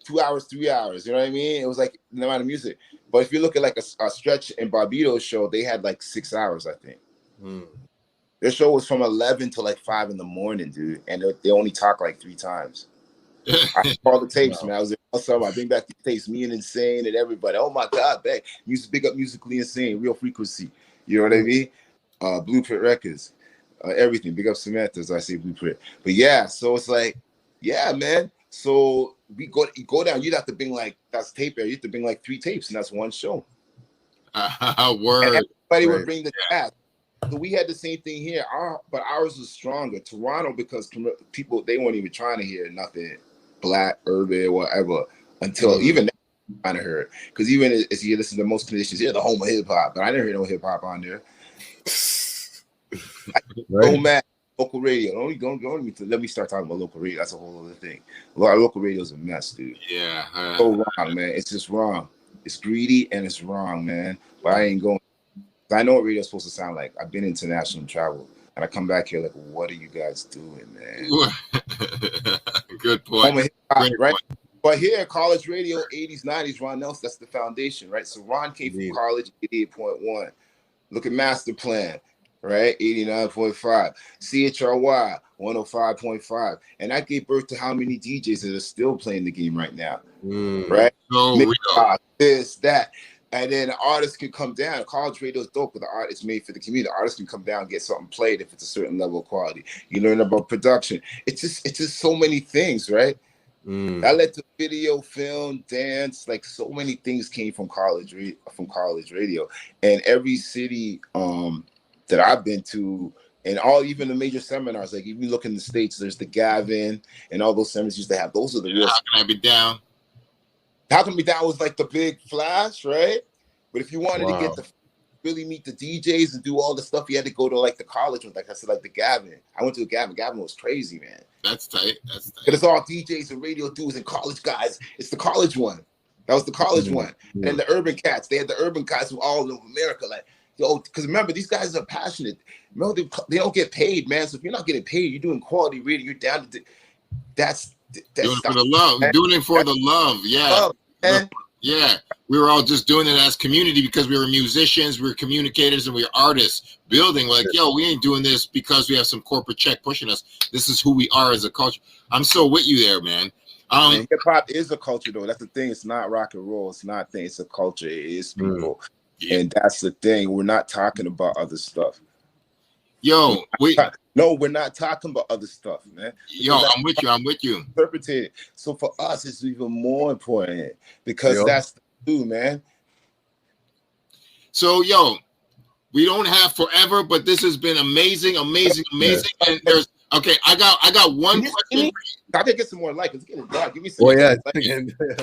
2 hours, 3 hours, you know what I mean? It was like the amount of music. But if you look at like a Stretch and Barbados show, they had like 6 hours, I think. Their show was from 11 to like 5 in the morning, dude. And they only talk like 3 times. I saw the tapes, man. I was there all summer. I bring back the tapes, me and Insane and everybody. Oh my God, back. Big up Musically Insane, Real Frequency. You know what I mean? Blueprint Records. Everything. Big up Samantha, as I say Blueprint. But yeah, so it's like, yeah, man. So you go down, you'd have to bring like, that's tape there. You have to bring like 3 tapes, and that's one show. Word. And everybody would bring the cast. So we had the same thing here. But ours was stronger. Toronto, because people, they weren't even trying to hear nothing black, urban, whatever, until even kind of heard. Because even as you listen to most conditions, the home of hip hop, but I never heard no hip hop on there. So mad. Local radio. Let me start talking about local radio. That's a whole other thing. A lot of local radio is a mess, dude. Yeah. So wrong, man. It's just wrong. It's greedy and it's wrong, man. But I ain't going. I know what radio's supposed to sound like. I've been international travel, and I come back here like, what are you guys doing, man? Good point. Great right? Point. But here, college radio, 80s, 90s, Ron Nelson, that's the foundation, right? So Ron came from college, 88.1. Look at Master Plan, right? 89.5. CHRY, 105.5. And that gave birth to how many DJs that are still playing the game right now, right? This, that. And then the artist can come down. College radio is dope, but the art is made for the community. The artist can come down and get something played if it's a certain level of quality. You learn about production. It's just so many things, right? That led to video, film, dance. Like so many things came from college radio. And every city that I've been to, and even the major seminars, like even look in the States, there's the Gavin and all those seminars used to have. Those are the real. How Can I Be Down? How Can I Be Down was like the big flash, right? But if you wanted to get really meet the DJs and do all the stuff, you had to go to like the college one, like I said, like the Gavin. I went to the Gavin. Gavin was crazy, man. That's tight. That's tight. But it's all DJs and radio dudes and college guys. It's the college one. That was the college one. And the urban cats. They had the urban guys from all over America. Like, yo, because remember, these guys are passionate. Remember, they don't get paid, man. So if you're not getting paid, you're doing quality radio. You're down to that's doing it for the love. Doing it for the love. Yeah. Yeah, we were all just doing it as community because we were musicians, we were communicators, and we were artists building. Like, yo, we ain't doing this because we have some corporate check pushing us. This is who we are as a culture. I'm so with you there, man. Hip hop is a culture, though. That's the thing. It's not rock and roll. It's not thing. It's a culture. It is people, and that's the thing. We're not talking about other stuff. Yo, no, we're not talking about other stuff, man. Yo, I'm with you. Interpreted. So for us, it's even more important because that's the dude, man. So, yo, we don't have forever, but this has been amazing. And there's I got one question. I can get some more light. It's getting dark. Give me some. Light.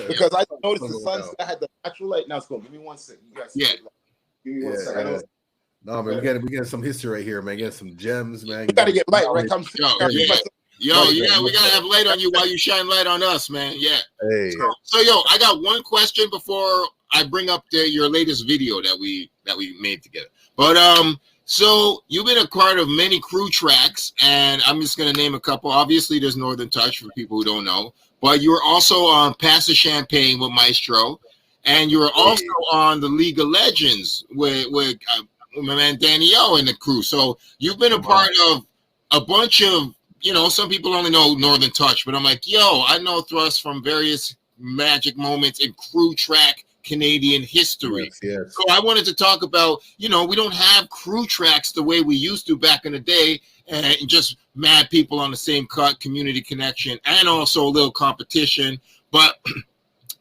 Because I noticed the sun. I had the natural light. Now it's going. Give me 1 second. You guys. Yeah. Give me 1 second. No, man, we getting some history right here, man. Getting some gems, man. You gotta get light, right? We gotta have light on you while you shine light on us, man. Yeah. Hey. So I got one question before I bring up your latest video that we made together. But so you've been a part of many crew tracks, and I'm just gonna name a couple. Obviously, there's Northern Touch for people who don't know, but you were also on Pass the Champagne with Maestro, and you were also on the League of Legends with my man Danny O and the crew. So you've been a part of a bunch of, some people only know Northern Touch, but I'm like, yo, I know Thrust from various magic moments in crew track Canadian history. Yes. So I wanted to talk about, we don't have crew tracks the way we used to back in the day, and just mad people on the same cut, community connection, and also a little competition. But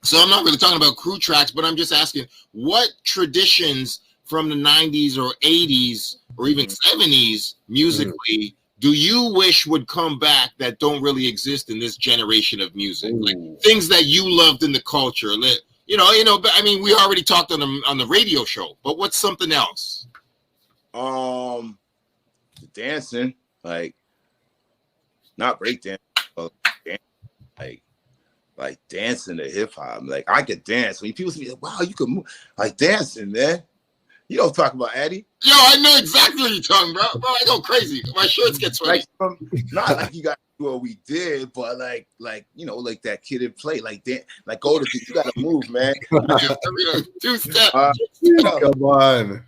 so I'm not really talking about crew tracks, but I'm just asking, what traditions from the 90s or 80s or even 70s musically do you wish would come back that don't really exist in this generation of music? Like things that you loved in the culture. But I mean, we already talked on the radio show, but what's something else? Dancing, like not breakdance, but like dancing to hip hop. Like I could dance. When people see, wow, you can move like dancing, man. You don't talk about Addy. Yo, I know exactly what you're talking about, bro. I go crazy. My shirts get sweaty. Not like you got to do what we did, but like like that kid in play, like go to you got to move, man. 2 step. Come on.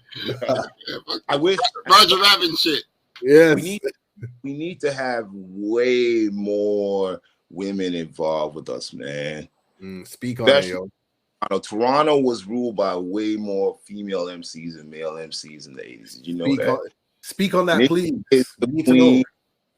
I wish Roger Rabbit shit. Yes. We need to have way more women involved with us, man. Speak on it, yo. Toronto was ruled by way more female MCs and male MCs in the 80s. Did you know that? Speak on that, Missy please. Is the queen.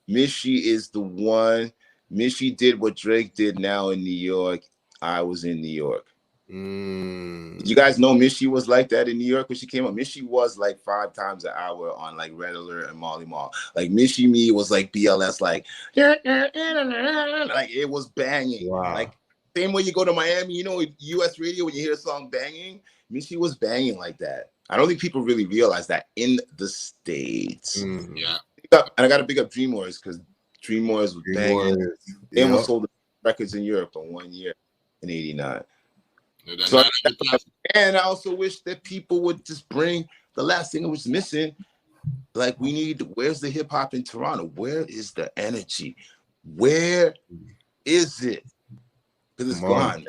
Missy is the one. Missy did what Drake did now in New York. I was in New York. Did you guys know Missy was like that in New York when she came up? Missy was like 5 times an hour on like Red Alert and Molly Mall. Like Missy Me was like BLS, like it was banging. Wow. Like same way you go to Miami, US radio, when you hear a song banging, Missy was banging like that. I don't think people really realize that in the States. Yeah. And I got to big up Dreamwars because Dreamwars was banging. They almost sold the records in Europe in 1 year in '89. So, and I also wish that people would just bring the last thing was missing. Like we need, where's the hip hop in Toronto? Where is the energy? Where is it? Because it's gone.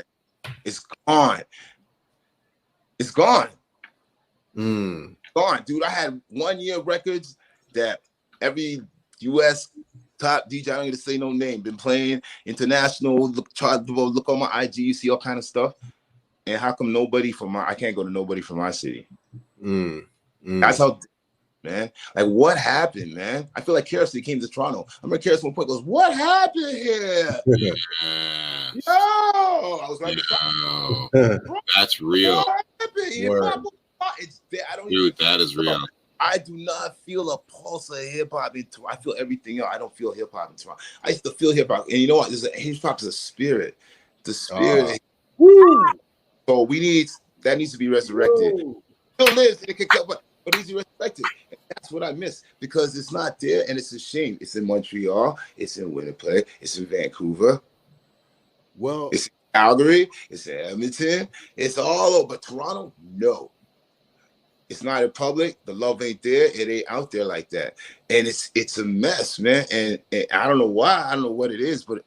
It's gone. It's gone. Gone, dude. I had 1 year records that every US top DJ, I don't need to say no name, been playing international. Look on my IG, you see all kind of stuff. And how come I can't go to nobody from my city? That's how, man. Like, what happened, man? I feel like Kerosene came to Toronto. I remember Kerosene one point goes, "What happened here?" Yo, I was like, that's real. What happened? It's there. I don't. Dude, that is real. I do not feel a pulse of hip hop in Toronto. I feel everything else. I don't feel hip hop in Toronto. I used to feel hip hop, and you know what? Hip hop is a spirit. The spirit. So that needs to be resurrected. Still lives, and it can come, but it needs to be resurrected. And that's what I miss because it's not there, and it's a shame. It's in Montreal, it's in Winnipeg, it's in Vancouver. Well, it's in Calgary, it's in Edmonton, it's all over. Toronto, no. It's not in public. The love ain't there. It ain't out there like that. And it's a mess, man. And I don't know why. I don't know what it is, but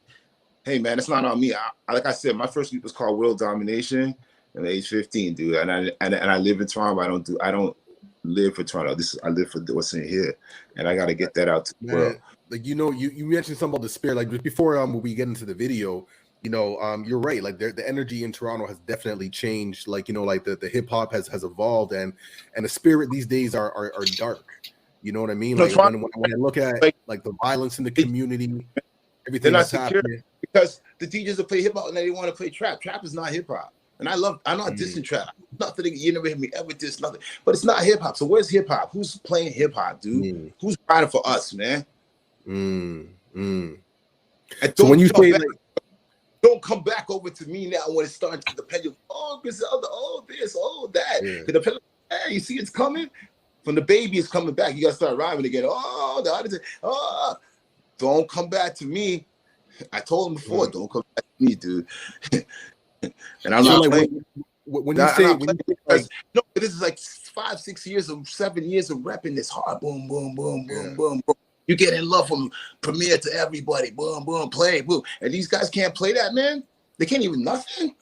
hey, man, it's not on me. Like I said, my first week was called World Domination at age 15, dude. And I live in Toronto. But I don't live for Toronto. I live for what's in here, and I got to get that out to the world. Like you mentioned something about the spirit. Like before we get into the video. You're right. Like the energy in Toronto has definitely changed. Like like the hip hop has evolved, and the spirit these days are dark. You know what I mean? Like when I look at like the violence in the community, everything that's happening. Because the DJs that play hip hop and they want to play trap. Trap is not hip hop, and I'm not dissing trap. Nothing. You never hear me ever diss nothing. But it's not hip hop. So where's hip hop? Who's playing hip hop, dude? Who's fighting for us, man? And so when you say don't come back over to me now when it's starting to depend. Oh, Griselda, oh this, oh that. Hey, you see it's coming? When the baby is coming back, you gotta start rhyming again. Oh, the other thing. Oh, don't come back to me. I told him before, don't come back to me, dude. And I'm not playing. When you say no, this is like 5, 6 years of 7 years of repping this hard. Boom, boom, boom, boom, boom, boom. You get in love from premiere to everybody. Boom, boom, play, boom. And these guys can't play that, man. They can't even nothing.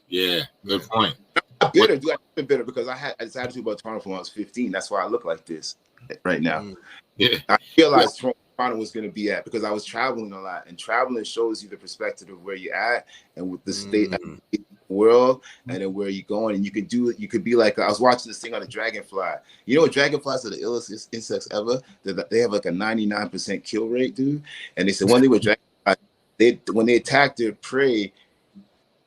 Yeah, good point. I'm bitter, dude. I've been bitter because I had this attitude about Toronto when I was 15. That's why I look like this right now. Yeah. I realized Toronto was going to be at because I was traveling a lot. And traveling shows you the perspective of where you're at and with the state of the world and then where you're going. And you could be like, I was watching this thing on a dragonfly. You know what, dragonflies are the illest insects ever? They have like a 99% kill rate, dude. And they said one thing with dragonflies, when they attack their prey,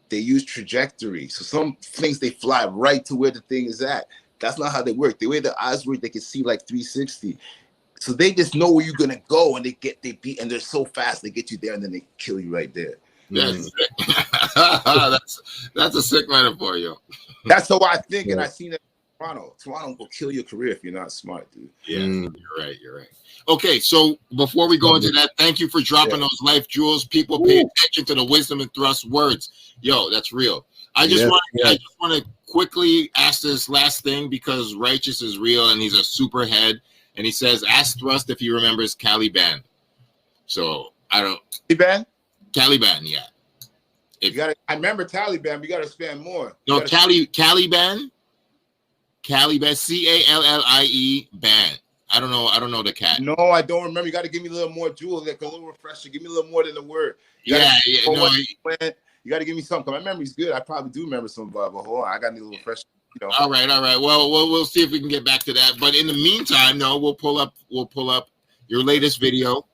they use trajectory. So some things, they fly right to where the thing is at. That's not how they work. The way their eyes work, they can see like 360. So they just know where you're going to go and they beat, and they're so fast, they get you there and then they kill you right there. That's a sick metaphor, yo. That's how I think, and I seen it in Toronto. Toronto will kill your career if you're not smart, dude. Yeah, you're right. Okay, so before we go into that, thank you for dropping those life jewels. People pay attention to the wisdom and thrust words. Yo, that's real. I just want to quickly ask this last thing because Righteous is real and he's a super head. And he says, ask Thrust if he remembers Caliban. So I don't. Caliban, yeah. I remember Taliban, but you gotta spend more. No, Caliban, CALLIE band. I don't know the cat. No, I don't remember. You gotta give me a little more jewel, like a little refresher. Give me a little more than the word. You gotta give me something. My memory's good. I probably do remember some, but hold on, I got a little refresher. You know. All right. Well, we'll see if we can get back to that. But in the meantime, we'll pull up your latest video,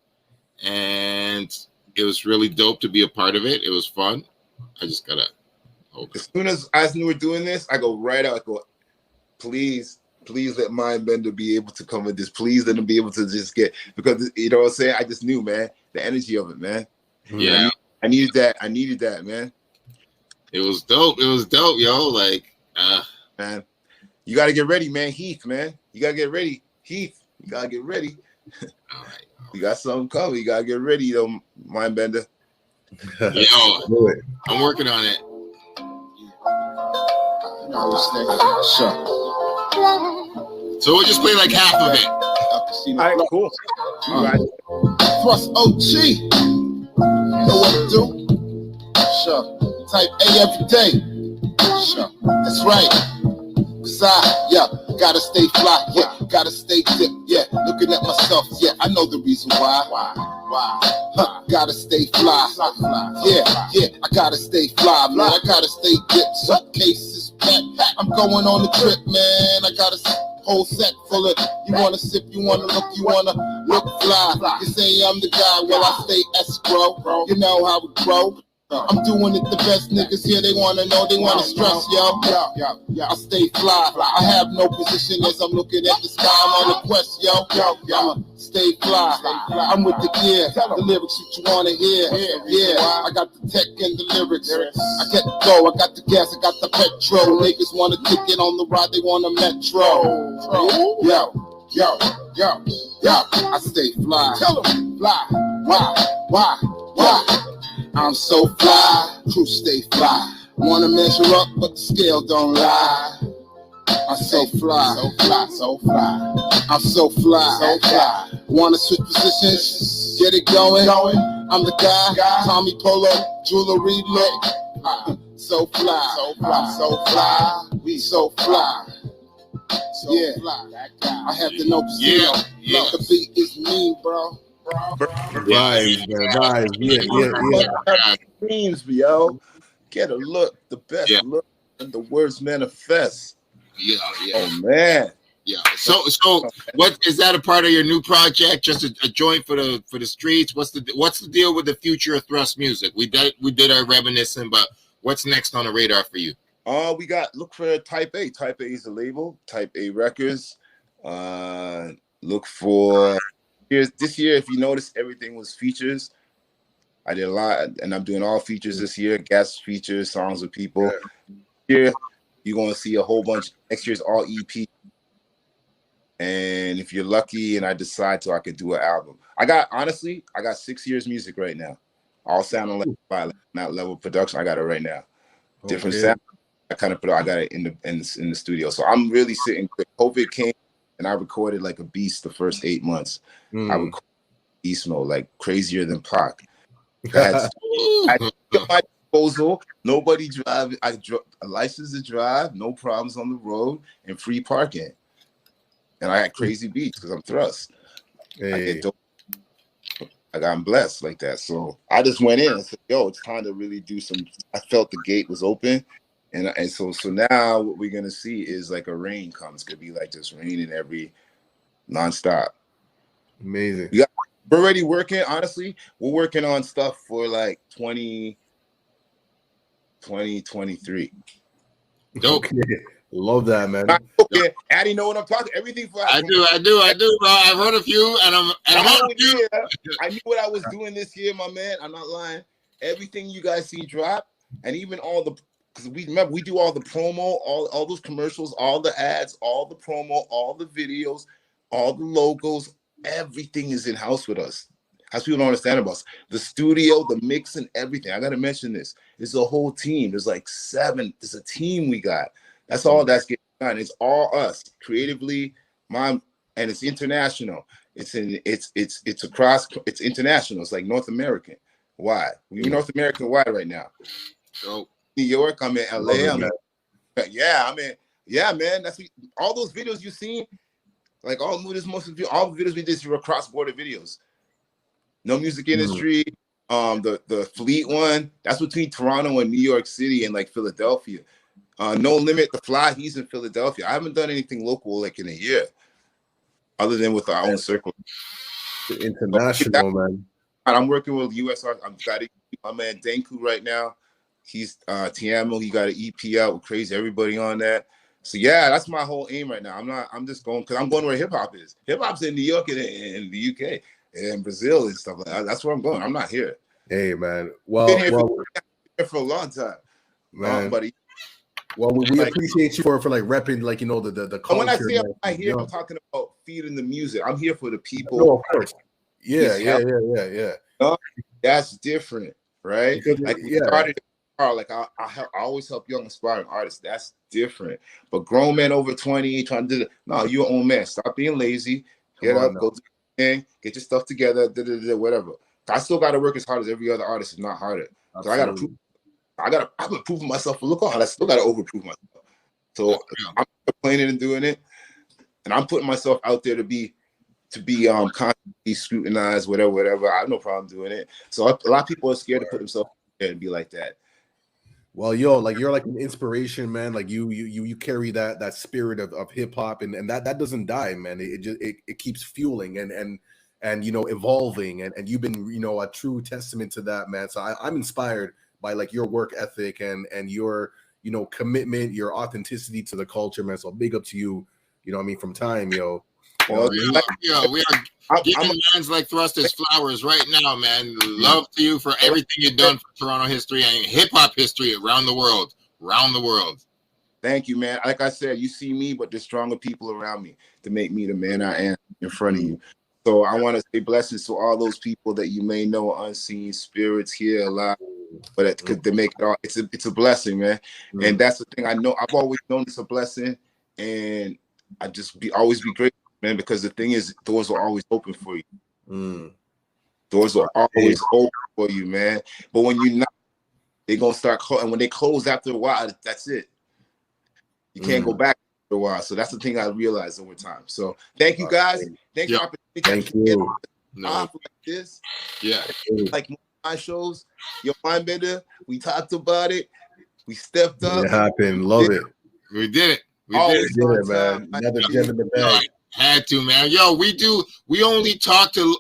and it was really dope to be a part of it. It was fun. I just gotta. As soon as I knew we were doing this, I go right out. I go, please let Mindbender be able to come with this. Please let him be able to just get, because you know what I'm saying. I just knew, man, the energy of it, man. Yeah, I needed that, man. It was dope, yo. Like, man, you got to get ready, man. Heath, man, you got to get ready. Heath, you got to get ready. All right. You got something coming. You got to get ready, though, Mindbender. Yo, I'm working on it. So we'll just play like half of it. All right, cool. Right. Thrust OG. You know what to do? Sure. Type A every day. Sure. That's right. Cause gotta stay fly, gotta stay dip, looking at myself, I know the reason why. Gotta stay fly, I gotta stay fly, man, I gotta stay dip, suitcases packed, I'm going on the trip, man, I got a whole set full of, you wanna sip, you wanna look fly, you say I'm the guy, well I stay escrow, you know how it grow. I'm doing it the best, niggas here, they wanna know, they wanna stress, yo. I stay fly, I have no position as I'm looking at the sky, I'm on a quest, yo. I'ma stay fly, I'm with the gear, the lyrics what you wanna hear, I got the tech and the lyrics, I get the go, I got the gas, I got the petrol, niggas want a ticket on the ride, they want a metro, I stay fly, tell them, fly, why? I'm so fly, crew stay fly. Wanna measure up, but the scale don't lie. I'm so fly, so fly. I'm so fly. Wanna switch positions, get it going. I'm the guy, Tommy Polo, jewelry look. So fly, we so fly. I have to know position. The beat is mean, bro. Right. Dreams, yo. Get a look, the best look, and the words manifest. Oh man. Yeah. So what is that a part of your new project? Just a joint for the streets? What's the deal with the future of Thrust music? We did our reminiscing, but what's next on the radar for you? We got look for Type A. Type A is the label. Type A Records. Look for this year. If you notice, everything was features. I did a lot, and I'm doing all features this year. Guest features, songs with people. Here, you're gonna see a whole bunch. Next year's all EP. And if you're lucky, and I decide to, I could do an album. I got 6 years music right now. All sounding like violent, not level production. I got it right now. Different sound. I got it in the studio. So I'm really sitting. COVID came, and I recorded like a beast the first 8 months. I recorded beast mode, like crazier than Pac. I at my disposal. Nobody drive. I a license to drive, no problems on the road, and free parking. And I had crazy beats because I'm Thrust. I got blessed like that. So I just went in and said, yo, it's time to really do some. I felt the gate was open. And so now what we're going to see is like a rain comes. It's going to be like just raining every nonstop. Amazing. We're already working. Honestly, we're working on stuff for like 2023. Dope. Okay. Love that, man. Okay, Addy, know what I'm talking. Everything for I do, bro. I've heard a few, and I'm on a few. I knew what I was doing this year, my man. I'm not lying. Everything you guys see drop, and even all the, because we do all the promo, all those commercials, all the ads, all the promo, all the videos, all the logos. Everything is in house with us. As people don't understand about us, the studio, the mix, and everything. I got to mention this. It's a whole team. There's like 7. It's a team we got. That's all that's getting done. It's all us creatively, and it's international. It's across. It's international. It's like North American. Why? We're North American wide right now. So New York. I'm in LA. Man. That's all those videos you seen. Like all the videos we did were cross-border videos. No music industry. The Fleet one. That's between Toronto and New York City and like Philadelphia. No Limit, The Fly, he's in Philadelphia. I haven't done anything local like in a year, other than with our own circle. International, man. I'm working with US art. I'm got my man Danku right now. He's Tiamo. He got an EP out with crazy everybody on that. So yeah, that's my whole aim right now. I'm just going because I'm going where hip hop is. Hip hop's in New York and in the UK and Brazil and stuff like that. That's where I'm going. I'm not here. Hey man, been here for a long time, man. Buddy. Well, we appreciate you for like repping, like, you know, the culture. And when I say I'm not here, I'm talking about feeding the music. I'm here for the people. No, of course. Yeah. That's different, right? Because, like we started like I always help young aspiring artists. That's different. But grown men over 20 trying to do it. No, you're your own man. Stop being lazy. Get up, go do your thing, get your stuff together, whatever. I still gotta work as hard as every other artist, if not harder. So I've been proving myself for look on. I still gotta overprove myself. So I'm complaining and doing it, and I'm putting myself out there to be constantly scrutinized, whatever. I have no problem doing it. So a lot of people are scared to put themselves out there and be like that. Well, yo, like you're like an inspiration, man. Like you carry that spirit of hip hop, and that doesn't die, man. It keeps fueling and evolving, and you've been a true testament to that, man. So I'm inspired by like your work ethic and your commitment, your authenticity to the culture, man. So big up to you. You know what I mean? From time, yo. Well, we are giving mans like Thrust his flowers right now, man. Love to you for everything you've done for Toronto history and hip-hop history around the world. Thank you, man. Like I said, you see me, but there's stronger people around me to make me the man I am in front of you. So I want to say blessings to all those people that you may know, unseen spirits here alive, but they make it all. It's a blessing, man. And that's the thing. I know I've always known it's a blessing, and I just always be grateful, man, because the thing is, doors are always open for you. Doors are always open for you, man. But when you're not, they're going to start closing. And when they close after a while, that's it. You can't go back after a while. So that's the thing I realized over time. So thank you, guys. Thank you. Thank you. Like this. Yeah. Like my shows, your mind better. We talked about it. We stepped up. It happened. Love it. We did it. We did it, man. Another gem in the bag. Had to, man. Yo, we only talk to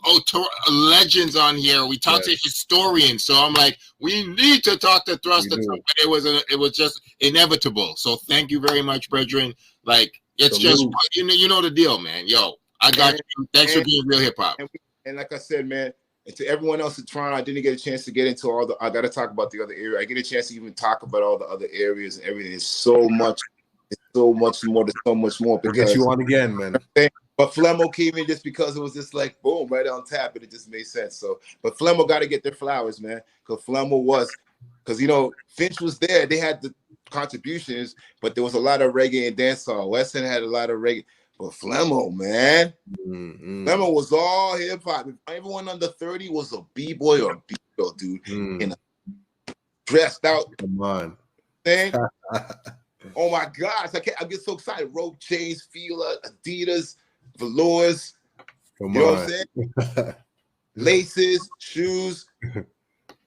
legends on here. We talk to historians. So I'm like, we need to talk to Thrust. It was just inevitable. So thank you very much, brethren. Like, it's just you know the deal, man. Yo, I got you. Thanks for being real hip hop. And like I said, man, and to everyone else in Toronto, I didn't get a chance to get into I got to talk about the other area. I get a chance to even talk about all the other areas and everything. It's so much more. There's so much more. We'll get you on again, man. But Flemo came in just because it was just like boom, right on tap, and it just made sense. So, but Flemo got to get their flowers, man, because Finch was there. They had the contributions, but there was a lot of reggae and dancehall. Weston had a lot of reggae, but Flemo, man, Flemo was all hip hop. Everyone under 30 was a b-boy or a b-girl, dude, and dressed out. Come on, thing. Oh my gosh, I get so excited. Rope chains, Fila, Adidas, velours. Come you know what I'm saying? Laces, shoes.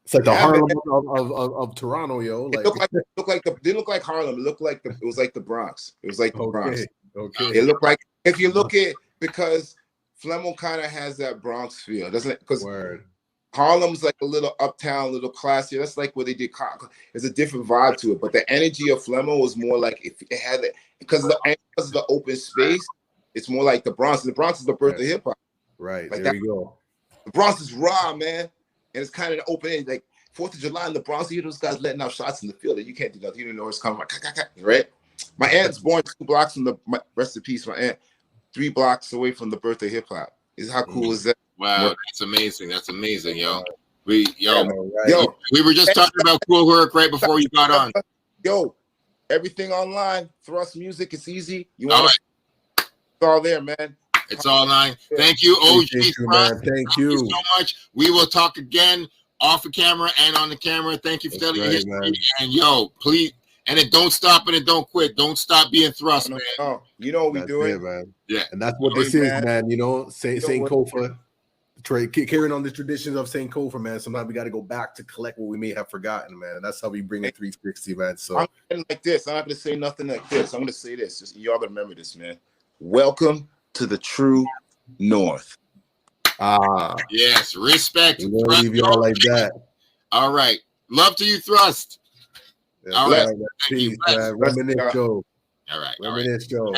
It's like the Harlem of Toronto, yo. They look like Harlem. It was like the Bronx. It was like the Bronx. Okay. It looked like, if you look at, because Flemo kind of has that Bronx feel, doesn't it? Because Harlem's like a little uptown, a little classier. That's like what they did. There's a different vibe to it, but the energy of Flemo was more like, if it had it, because of the open space, it's more like the Bronx. The Bronx is the birth of hip hop. Right. Like there we go. The Bronx is raw, man, and it's kind of the open end. Like 4th of July in the Bronx, you hear those guys letting out shots in the field, and you can't do nothing. You don't know what's coming. Right. My aunt's born 2 blocks from rest in peace. My aunt, 3 blocks away from the birth of hip hop. How cool is that? Wow, that's amazing. That's amazing, yo. We were just talking about cool work right before you got on. Yo, everything online, Thrust Music, it's easy. You want it's all there, man. It's all online. Thank you, OG Thrust. Thank you so much. We will talk again off the camera and on the camera. Thank you for telling your history. Man. And yo, please, and it don't stop and it don't quit. Don't stop being Thrust, man. No. You know what we doing, man. Yeah, and that's what this is, man. You know, Saint Kofa. Carrying on the traditions of St. Kofa, man. Sometimes we got to go back to collect what we may have forgotten, man. And that's how we bring in 360, man. So I'm like this. I'm not going to say nothing like this. I'm going to say this. Just y'all going to remember this, man. Welcome to the true North. Yes, respect. We're going to leave y'all like that. All right. Love to you, Thrust. All right. Peace, man. Reminisce Show. All right. Reminisce Show.